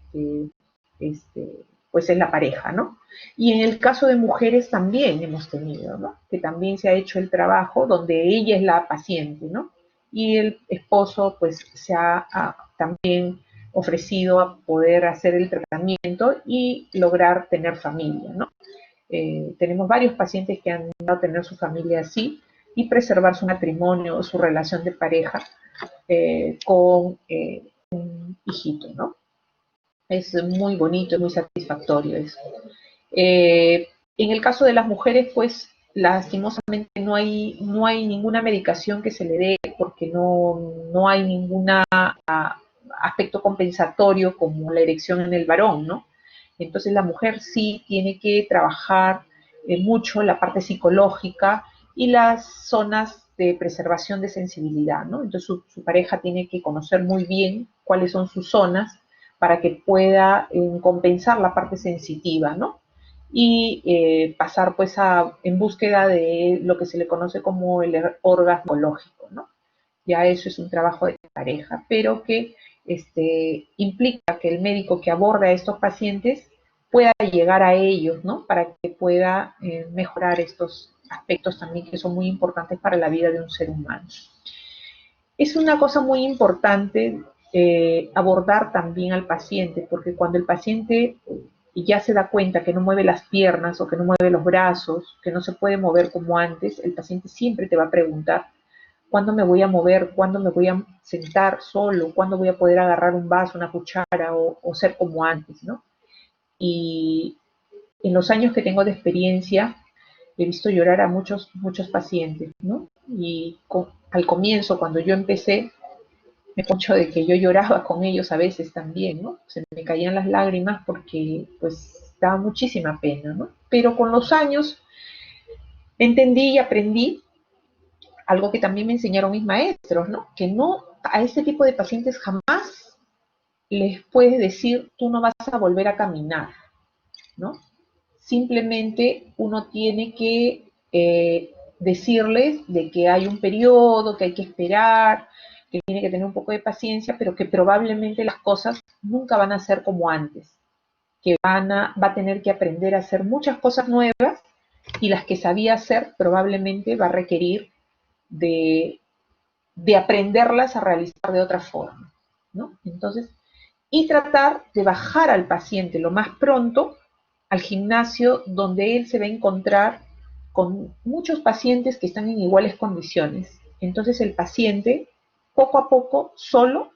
S1: pues es la pareja, ¿no? Y en el caso de mujeres también hemos tenido, ¿no? Que también se ha hecho el trabajo donde ella es la paciente, ¿no? Y el esposo pues se ha también ofrecido a poder hacer el tratamiento y lograr tener familia, ¿no? Tenemos varios pacientes que han logrado tener su familia así y preservar su matrimonio, su relación de pareja con un hijito, ¿no? Es muy bonito, es muy satisfactorio eso. En el caso de las mujeres, pues lastimosamente no hay ninguna medicación que se le dé porque no hay ningún aspecto compensatorio como la erección en el varón, ¿no? Entonces la mujer sí tiene que trabajar mucho la parte psicológica y las zonas de preservación de sensibilidad, ¿no? Entonces su pareja tiene que conocer muy bien cuáles son sus zonas para que pueda compensar la parte sensitiva, ¿no? Y pasar pues en búsqueda de lo que se le conoce como el orgasmo lógico, ¿no? Ya eso es un trabajo de pareja, pero que implica que el médico que aborda a estos pacientes pueda llegar a ellos, ¿no? Para que pueda mejorar estos aspectos también que son muy importantes para la vida de un ser humano. Es una cosa muy importante abordar también al paciente, porque cuando el paciente ya se da cuenta que no mueve las piernas o que no mueve los brazos, que no se puede mover como antes, el paciente siempre te va a preguntar: ¿cuándo me voy a mover? ¿Cuándo me voy a sentar solo? ¿Cuándo voy a poder agarrar un vaso, una cuchara o ser como antes, ¿no? Y en los años que tengo de experiencia, he visto llorar a muchos, muchos pacientes, ¿no? Y al comienzo, cuando yo empecé, me mucho de que yo lloraba con ellos a veces también, ¿no? Se me caían las lágrimas porque, pues, daba muchísima pena, ¿no? Pero con los años entendí y aprendí algo que también me enseñaron mis maestros, ¿no? Que no, a este tipo de pacientes jamás les puedes decir: tú no vas a volver a caminar, ¿no? Simplemente uno tiene que decirles de que hay un periodo, que hay que esperar, que tiene que tener un poco de paciencia, pero que probablemente las cosas nunca van a ser como antes, que va a tener que aprender a hacer muchas cosas nuevas, y las que sabía hacer probablemente va a requerir de, de aprenderlas a realizar de otra forma, ¿no? Entonces, y tratar de bajar al paciente lo más pronto al gimnasio, donde él se va a encontrar con muchos pacientes que están en iguales condiciones. Entonces el paciente, poco a poco, solo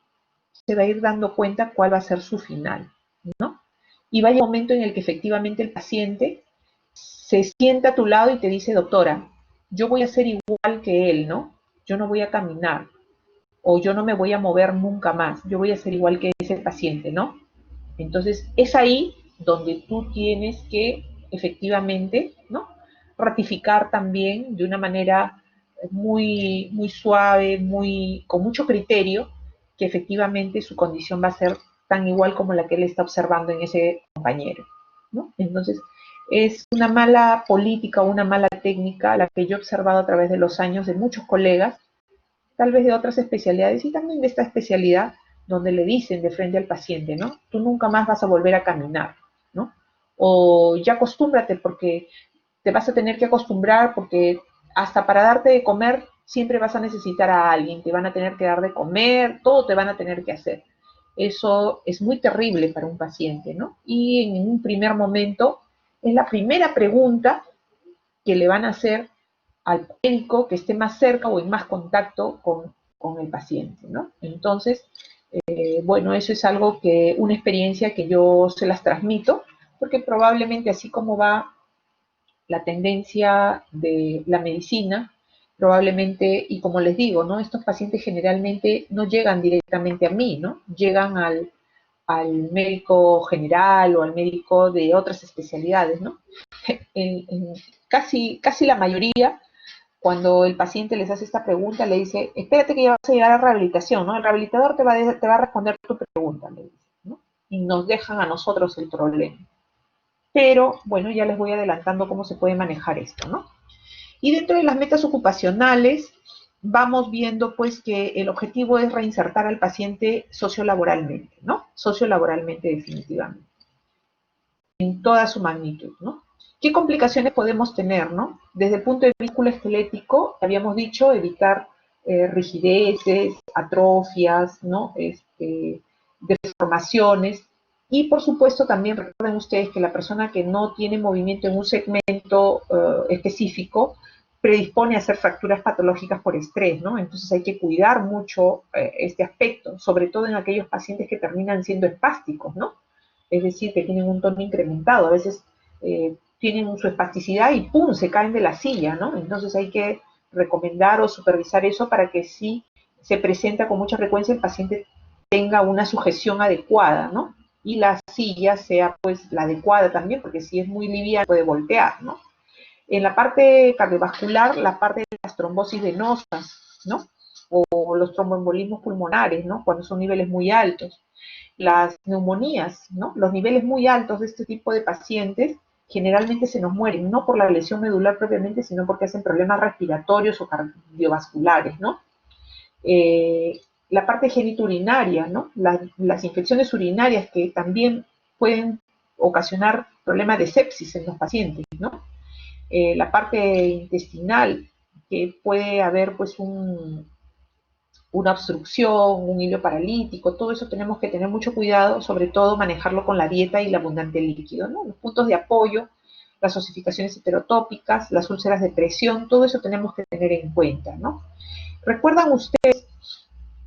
S1: se va a ir dando cuenta cuál va a ser su final, ¿no? Y va a llegar un momento en el que efectivamente el paciente se sienta a tu lado y te dice: doctora, yo voy a ser igual que él, ¿no? Yo no voy a caminar o yo no me voy a mover nunca más, yo voy a ser igual que ese paciente, ¿no? Entonces, es ahí donde tú tienes que efectivamente, ¿no? Ratificar también de una manera muy suave, con mucho criterio, que efectivamente su condición va a ser tan igual como la que él está observando en ese compañero, ¿no? Entonces, es una mala política o una mala técnica la que yo he observado a través de los años de muchos colegas, tal vez de otras especialidades y también de esta especialidad, donde le dicen de frente al paciente, ¿no? Tú nunca más vas a volver a caminar, ¿no? O ya acostúmbrate porque te vas a tener que acostumbrar porque hasta para darte de comer siempre vas a necesitar a alguien, te van a tener que dar de comer, todo te van a tener que hacer. Eso es muy terrible para un paciente, ¿no? Y en un primer momento es la primera pregunta que le van a hacer al médico que esté más cerca o en más contacto con el paciente, ¿no? Entonces, bueno, eso es algo que, una experiencia que yo se las transmito, porque probablemente así como va la tendencia de la medicina, probablemente, y como les digo, ¿no? Estos pacientes generalmente no llegan directamente a mí, ¿no? Llegan al médico general o al médico de otras especialidades, ¿no? Casi la mayoría, cuando el paciente les hace esta pregunta, le dice, espérate que ya vas a llegar a rehabilitación, ¿no? El rehabilitador te va a responder tu pregunta, le dice, ¿no? Y nos dejan a nosotros el problema. Pero, bueno, ya les voy adelantando cómo se puede manejar esto, ¿no? Y dentro de las metas ocupacionales, vamos viendo pues que el objetivo es reinsertar al paciente sociolaboralmente, ¿no? Sociolaboralmente definitivamente, en toda su magnitud, ¿no? ¿Qué complicaciones podemos tener, no? Desde el punto de vista esquelético, habíamos dicho, evitar rigideces, atrofias, ¿no? Deformaciones. Y por supuesto también recuerden ustedes que la persona que no tiene movimiento en un segmento específico predispone a hacer fracturas patológicas por estrés, ¿no? Entonces hay que cuidar mucho este aspecto, sobre todo en aquellos pacientes que terminan siendo espásticos, ¿no? Es decir, que tienen un tono incrementado. A veces tienen su espasticidad y ¡pum!, se caen de la silla, ¿no? Entonces hay que recomendar o supervisar eso para que si se presenta con mucha frecuencia el paciente tenga una sujeción adecuada, ¿no? Y la silla sea pues la adecuada también, porque si es muy liviana puede voltear, ¿no? En la parte cardiovascular, la parte de las trombosis venosas, ¿no? O los tromboembolismos pulmonares, ¿no? Cuando son niveles muy altos. Las neumonías, ¿no? Los niveles muy altos de este tipo de pacientes generalmente se nos mueren, no por la lesión medular propiamente, sino porque hacen problemas respiratorios o cardiovasculares, ¿no? La parte genitourinaria, ¿no? Las infecciones urinarias que también pueden ocasionar problemas de sepsis en los pacientes, ¿no? La parte intestinal, que puede haber pues una obstrucción, un hilo paralítico, todo eso tenemos que tener mucho cuidado, sobre todo manejarlo con la dieta y el abundante líquido, ¿no? Los puntos de apoyo, las osificaciones heterotópicas, las úlceras de presión, todo eso tenemos que tener en cuenta, ¿no? ¿Recuerdan ustedes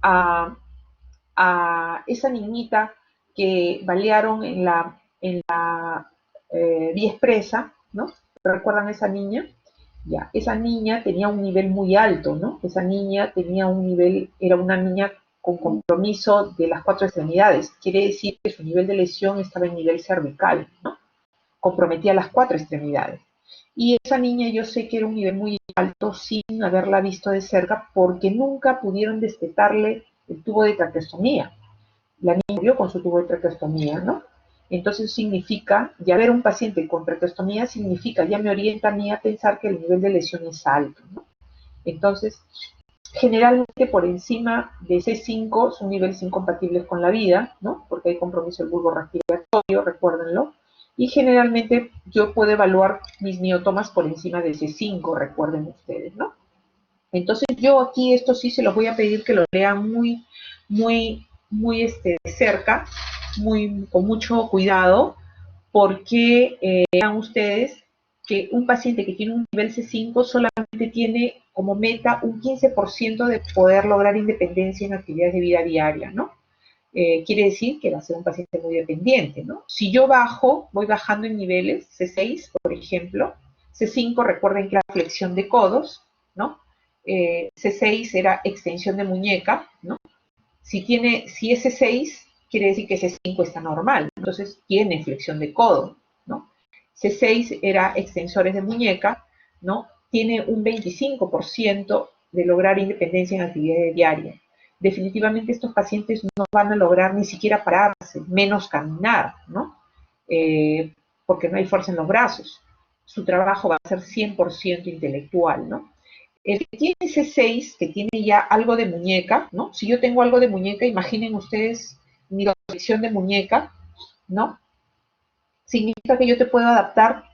S1: a esa niñita que balearon en la vía expresa, ¿no? ¿Recuerdan a esa niña? Ya, esa niña tenía un nivel muy alto, ¿no? Esa niña tenía un nivel, era una niña con compromiso de las 4 extremidades. Quiere decir que su nivel de lesión estaba en nivel cervical, ¿no? Comprometía las 4 extremidades. Y esa niña yo sé que era un nivel muy alto sin haberla visto de cerca porque nunca pudieron destetarle el tubo de traqueostomía. La niña murió con su tubo de traqueostomía, ¿no? Entonces significa, ya ver un paciente con traqueostomía significa, ya me orienta a mí a pensar que el nivel de lesión es alto, ¿no? Entonces, generalmente por encima de C5 son niveles incompatibles con la vida, ¿no? Porque hay compromiso del bulbo respiratorio, recuérdenlo. Y generalmente yo puedo evaluar mis miotomas por encima de C5, recuerden ustedes, ¿no? Entonces yo aquí esto sí se los voy a pedir que lo lean muy de cerca, con mucho cuidado, porque vean ustedes que un paciente que tiene un nivel C5 solamente tiene como meta un 15% de poder lograr independencia en actividades de vida diaria, ¿no? Quiere decir que va a ser un paciente muy dependiente, ¿no? Si yo voy bajando en niveles, C6, por ejemplo, C5, recuerden que era flexión de codos, ¿no? C6 era extensión de muñeca, ¿no? Si es C6, quiere decir que C5 está normal, entonces tiene flexión de codo, ¿no? C6 era extensores de muñeca, ¿no? Tiene un 25% de lograr independencia en actividades diarias. Definitivamente estos pacientes no van a lograr ni siquiera pararse, menos caminar, ¿no? Porque no hay fuerza en los brazos. Su trabajo va a ser 100% intelectual, ¿no? El que tiene C6, que tiene ya algo de muñeca, ¿no? Si yo tengo algo de muñeca, imaginen ustedes mi flexión de muñeca, ¿no? Significa que yo te puedo adaptar,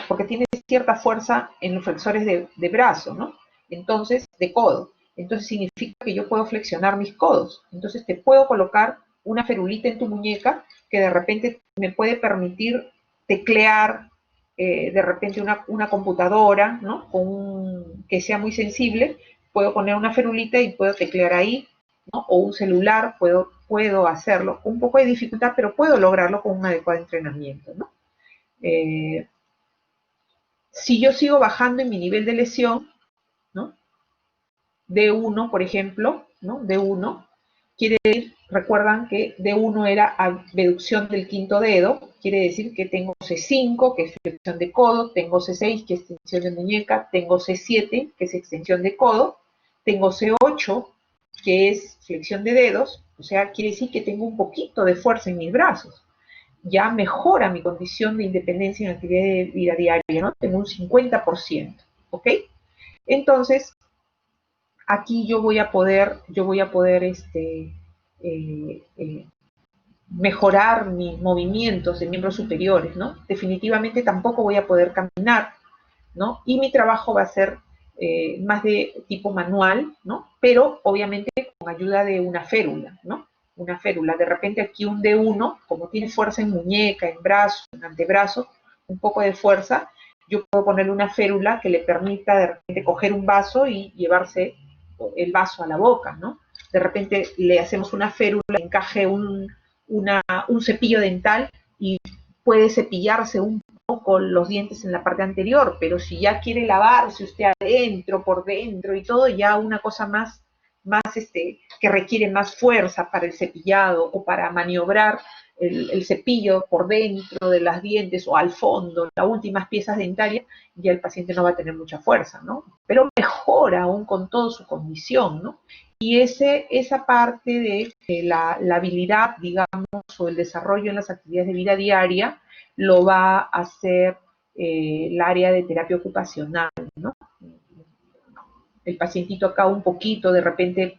S1: porque tienes cierta fuerza en los flexores de brazo, ¿no? Entonces, de codo. Entonces significa que yo puedo flexionar mis codos. Entonces te puedo colocar una ferulita en tu muñeca que de repente me puede permitir teclear de repente una computadora, ¿no? Que sea muy sensible, puedo poner una ferulita y puedo teclear ahí, ¿no? O un celular, puedo hacerlo con un poco de dificultad, pero puedo lograrlo con un adecuado entrenamiento, ¿no? Eh, si yo sigo bajando en mi nivel de lesión, ¿no? D1, por ejemplo, ¿no? D1, quiere decir, recuerdan que D1 era abducción del quinto dedo, quiere decir que tengo C5, que es flexión de codo, tengo C6, que es extensión de muñeca, tengo C7, que es extensión de codo, tengo C8, que es flexión de dedos, o sea, quiere decir que tengo un poquito de fuerza en mis brazos. Ya mejora mi condición de independencia en la actividad de vida diaria, ¿no? Tengo un 50%, ¿ok? Entonces, aquí yo voy a poder eh, eh, mejorar mis movimientos de miembros superiores, ¿no? Definitivamente tampoco voy a poder caminar, ¿no? Y mi trabajo va a ser más de tipo manual, ¿no? Pero obviamente con ayuda de una férula, ¿no? Una férula. De repente aquí un D1, como tiene fuerza en muñeca, en brazo, en antebrazo, un poco de fuerza, yo puedo ponerle una férula que le permita de repente coger un vaso y llevarse el vaso a la boca, ¿no? De repente le hacemos una férula, encaje un cepillo dental y puede cepillarse un poco los dientes en la parte anterior, pero si ya quiere lavarse usted adentro, por dentro y todo, ya una cosa más que requiere más fuerza para el cepillado o para maniobrar el cepillo por dentro de las dientes o al fondo, las últimas piezas dentarias, ya el paciente no va a tener mucha fuerza, ¿no? Pero mejora aún con toda su condición, ¿no? Y esa parte de la habilidad, digamos, o el desarrollo en las actividades de vida diaria, lo va a hacer el área de terapia ocupacional, ¿no? El pacientito acá un poquito, de repente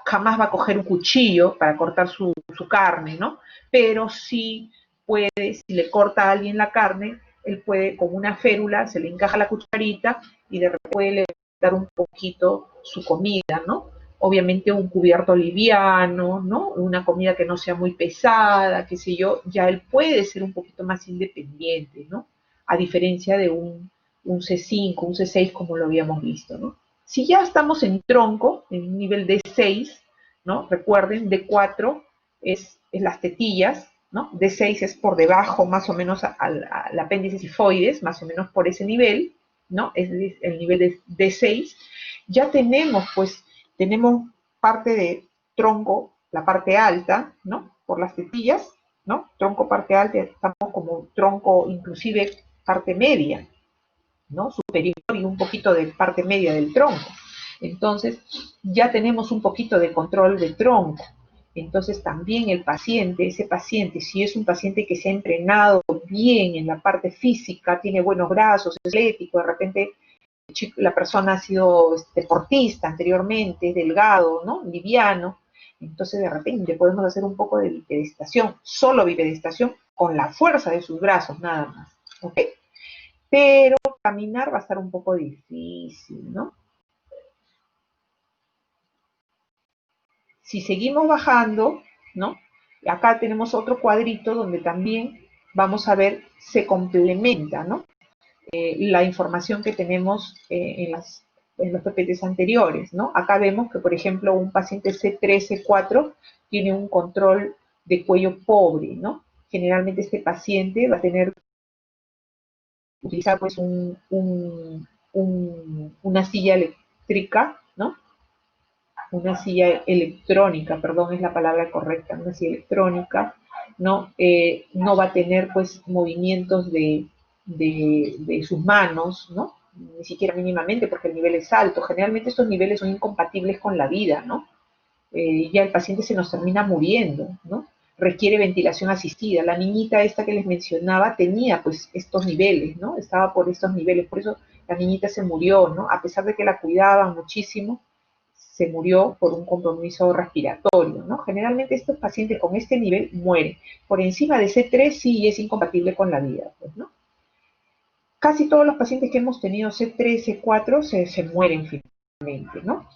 S1: jamás va a coger un cuchillo para cortar su carne, ¿no? Pero sí puede, si le corta a alguien la carne, él puede con una férula, se le encaja la cucharita y de repente puede levantar un poquito su comida, ¿no? Obviamente un cubierto liviano, ¿no? Una comida que no sea muy pesada, qué sé yo, ya él puede ser un poquito más independiente, ¿no? A diferencia de un C5, un C6 como lo habíamos visto, ¿no? Si ya estamos en tronco, en un nivel D6, ¿no? Recuerden, D4 es las tetillas, ¿no? D6 es por debajo más o menos al apéndice sifoides, más o menos por ese nivel, ¿no? Es el nivel de D6. Ya tenemos parte de tronco, la parte alta, ¿no? Por las tetillas, ¿no? Tronco, parte alta, estamos como tronco, inclusive parte media, ¿no? Superior y un poquito de parte media del tronco. Entonces, ya tenemos un poquito de control del tronco. Entonces, también ese paciente, si es un paciente que se ha entrenado bien en la parte física, tiene buenos brazos, es atlético, de repente la persona ha sido deportista anteriormente, delgado, ¿no? Liviano, entonces de repente podemos hacer un poco de bipedestación, solo bipedestación, con la fuerza de sus brazos, nada más, ¿ok? Pero caminar va a estar un poco difícil, ¿no? Si seguimos bajando, ¿no? Acá tenemos otro cuadrito donde también vamos a ver, se complementa, ¿no? La información que tenemos en los PPTs anteriores, ¿no? Acá vemos que, por ejemplo, un paciente C3, C4 tiene un control de cuello pobre, ¿no? Generalmente este paciente va a tener utilizar pues una silla eléctrica, ¿no? Una silla electrónica, perdón, es la palabra correcta, una silla electrónica, ¿no? No va a tener pues movimientos de sus manos, ¿no? Ni siquiera mínimamente porque el nivel es alto. Generalmente estos niveles son incompatibles con la vida, ¿no? Ya el paciente se nos termina muriendo, ¿no? Requiere ventilación asistida. La niñita esta que les mencionaba tenía pues estos niveles, ¿no? Estaba por estos niveles, por eso la niñita se murió, ¿no? A pesar de que la cuidaban muchísimo, se murió por un compromiso respiratorio, ¿no? Generalmente estos pacientes con este nivel mueren. Por encima de C3 sí es incompatible con la vida, pues, ¿no? Casi todos los pacientes que hemos tenido C3, C4 se mueren finalmente, ¿no?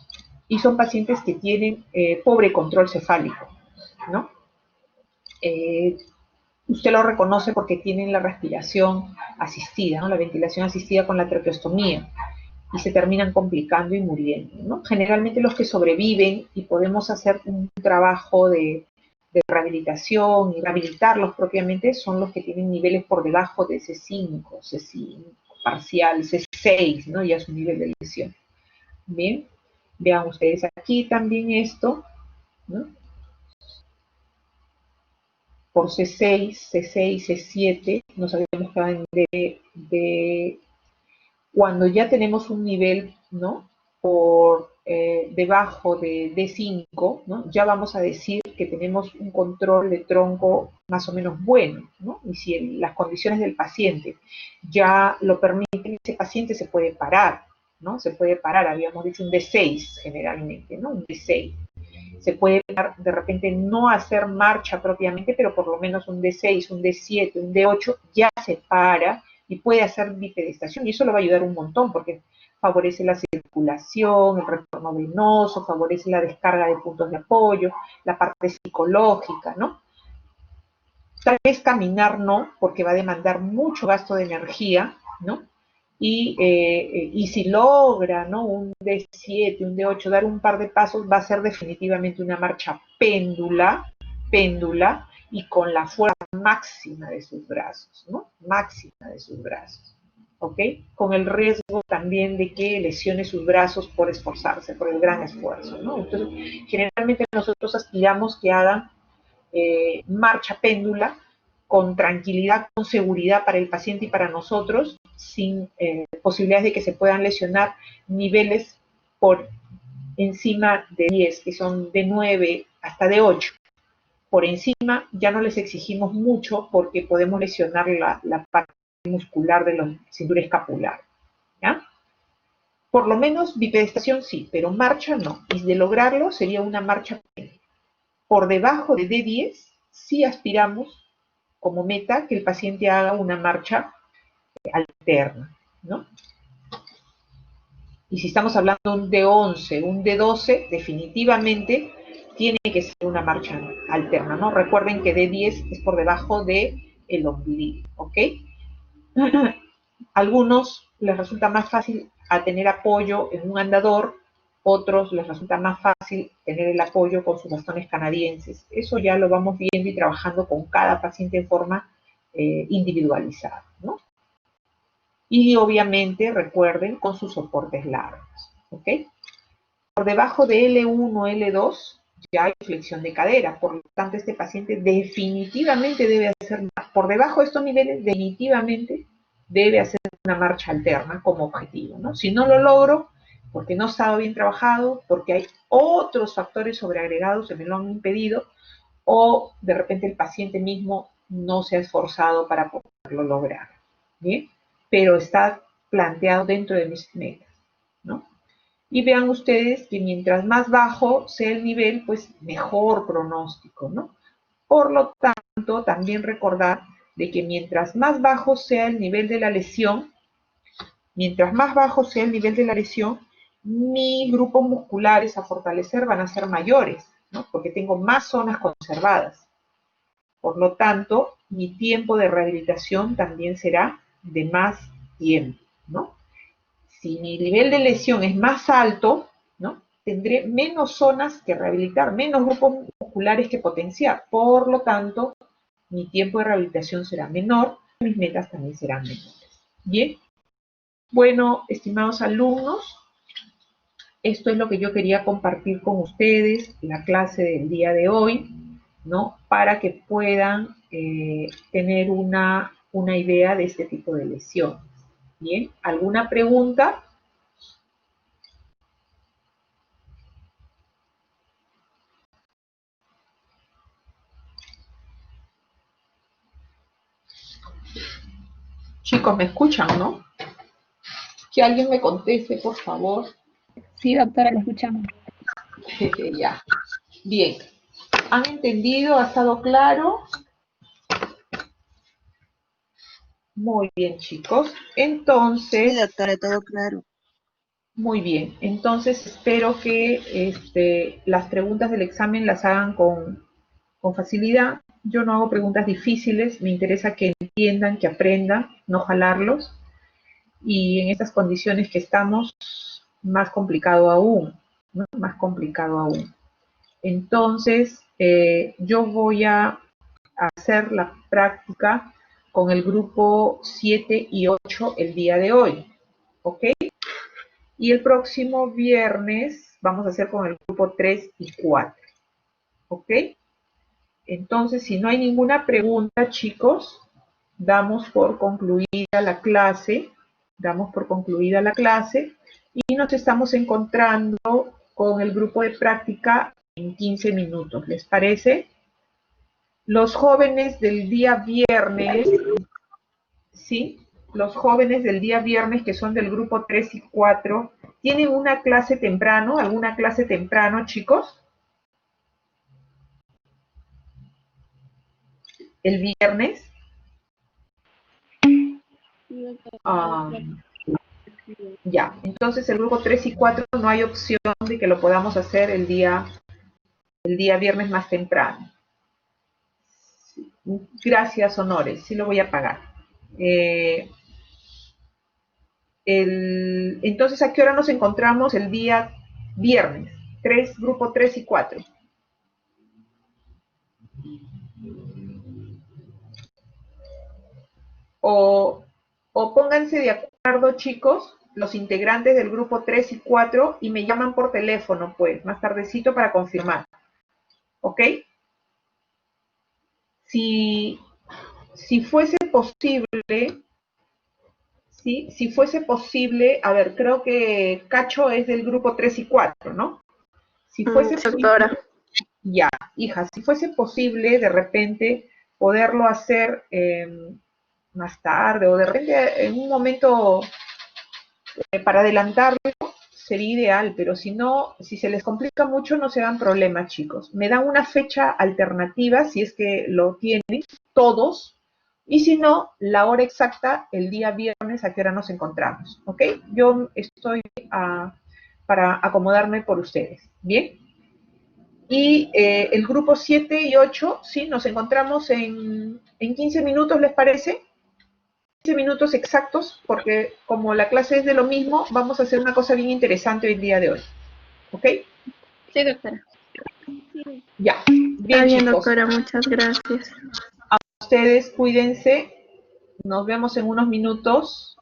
S1: Y son pacientes que tienen pobre control cefálico, ¿no? Usted lo reconoce porque tienen la respiración asistida, ¿no? La ventilación asistida con la traqueostomía y se terminan complicando y muriendo, ¿no? Generalmente los que sobreviven y podemos hacer un trabajo de rehabilitación y rehabilitarlos propiamente son los que tienen niveles por debajo de C5, C5 parcial, C6, ¿no? Ya es un nivel de lesión. Bien, vean ustedes aquí también esto, ¿no? Por C6, C6, C7, nos habíamos quedado de cuando ya tenemos un nivel, ¿no? Por debajo de D5, ¿no? Ya vamos a decir que tenemos un control de tronco más o menos bueno, ¿no? Y si las condiciones del paciente ya lo permiten, ese paciente se puede parar, ¿no? Se puede parar, habíamos dicho un D6 generalmente, ¿no? Un D6. Se puede de repente no hacer marcha propiamente, pero por lo menos un D6, un D7, un D8 ya se para y puede hacer bipedestación y eso lo va a ayudar un montón porque favorece la circulación, el retorno venoso, favorece la descarga de puntos de apoyo, la parte psicológica, ¿no? Tal vez caminar no, porque va a demandar mucho gasto de energía, ¿no? Y si logra, ¿no? Un D7, un D8, dar un par de pasos, va a ser definitivamente una marcha péndula, y con la fuerza máxima de sus brazos, ¿no? Máxima de sus brazos, ¿ok? Con el riesgo también de que lesione sus brazos por esforzarse, por el gran esfuerzo, ¿no? Entonces, generalmente nosotros aspiramos que hagan marcha péndula con tranquilidad, con seguridad para el paciente y para nosotros, sin posibilidades de que se puedan lesionar niveles por encima de 10, que son de 9 hasta de 8. Por encima ya no les exigimos mucho porque podemos lesionar la parte muscular de la cintura escapular, ¿ya? Por lo menos bipedestación sí, pero marcha no. Y de lograrlo sería una marcha péndula. Por debajo de D10 sí aspiramos como meta que el paciente haga una marcha alterna, ¿no? Y si estamos hablando de un D11, un D12, definitivamente tiene que ser una marcha alterna, ¿no? Recuerden que D10 es por debajo del ombligo, ¿ok? Algunos les resulta más fácil a tener apoyo en un andador, otros les resulta más fácil tener el apoyo con sus bastones canadienses. Eso ya lo vamos viendo y trabajando con cada paciente en forma individualizada, ¿no? Y obviamente, recuerden, con sus soportes largos, ¿ok? Por debajo de L1, L2, ya hay flexión de cadera, por lo tanto este paciente definitivamente debe hacer, por debajo de estos niveles, definitivamente debe hacer una marcha alterna como objetivo, ¿no? Si no lo logro, porque no estaba bien trabajado, porque hay otros factores sobreagregados que me lo han impedido, o de repente el paciente mismo no se ha esforzado para poderlo lograr, ¿bien? Pero está planteado dentro de mis metas, ¿no? Y vean ustedes que mientras más bajo sea el nivel, pues mejor pronóstico, ¿no? Por lo tanto, también recordar de que mientras más bajo sea el nivel de la lesión, mis grupos musculares a fortalecer van a ser mayores, ¿no? Porque tengo más zonas conservadas. Por lo tanto, mi tiempo de rehabilitación también será de más tiempo, ¿no? Si mi nivel de lesión es más alto, ¿no? Tendré menos zonas que rehabilitar, menos grupos musculares que potenciar. Por lo tanto, mi tiempo de rehabilitación será menor, mis metas también serán menores. Bien. Bueno, estimados alumnos, esto es lo que yo quería compartir con ustedes, la clase del día de hoy, ¿no? Para que puedan tener una idea de este tipo de lesiones. Bien, ¿alguna pregunta? Chicos, ¿me escuchan, no? Que alguien me conteste, por favor.
S2: Sí, doctora, la escuchamos.
S1: Ya. Bien. ¿Han entendido? ¿Ha estado claro? Muy bien, chicos. Entonces,
S3: Sí, doctora, todo claro.
S1: muy bien. Entonces, espero que las preguntas del examen las hagan con facilidad. Yo no hago preguntas difíciles, me interesa que entiendan, que aprendan, no jalarlos. Y en estas condiciones que estamos, más complicado aún, ¿no? Más complicado aún. Entonces, yo voy a hacer la práctica con el grupo 7 y 8 el día de hoy, ¿ok? Y el próximo viernes vamos a hacer con el grupo 3 y 4, ¿ok? Entonces, si no hay ninguna pregunta, chicos, damos por concluida la clase, y nos estamos encontrando con el grupo de práctica en 15 minutos, ¿les parece? Los jóvenes del día viernes, ¿sí? Los jóvenes del día viernes que son del grupo 3 y 4, ¿tienen una clase temprano? ¿Alguna clase temprano, chicos? ¿El viernes? Ah, ya, entonces el grupo 3 y 4 no hay opción de que lo podamos hacer el día viernes más temprano. Gracias, Honores, sí lo voy a pagar. Entonces, ¿a qué hora nos encontramos el día viernes? Grupo 3 y 4. O pónganse de acuerdo, chicos, los integrantes del grupo 3 y 4 y me llaman por teléfono, pues, más tardecito para confirmar. ¿Ok? Si fuese posible, ¿sí? Si fuese posible, a ver, creo que Cacho es del grupo 3 y 4, ¿no? Si fuese
S3: Doctora.
S1: posible, ya, hija, si fuese posible de repente poderlo hacer más tarde o de repente en un momento para adelantarlo sería ideal, pero si no, si se les complica mucho no se dan problemas, chicos. Me dan una fecha alternativa si es que lo tienen todos y si no, la hora exacta el día viernes a qué hora nos encontramos, ¿ok? Yo estoy para acomodarme por ustedes, ¿bien? Y el grupo 7 y 8, sí, nos encontramos en 15 minutos, ¿les parece? 15 minutos exactos, porque como la clase es de lo mismo, vamos a hacer una cosa bien interesante el día de hoy. ¿Ok?
S2: Sí, doctora.
S1: Ya.
S3: Está
S1: Bien,
S3: bien,
S1: chicos.
S3: doctora, muchas gracias.
S1: Ustedes cuídense. Nos vemos en unos minutos.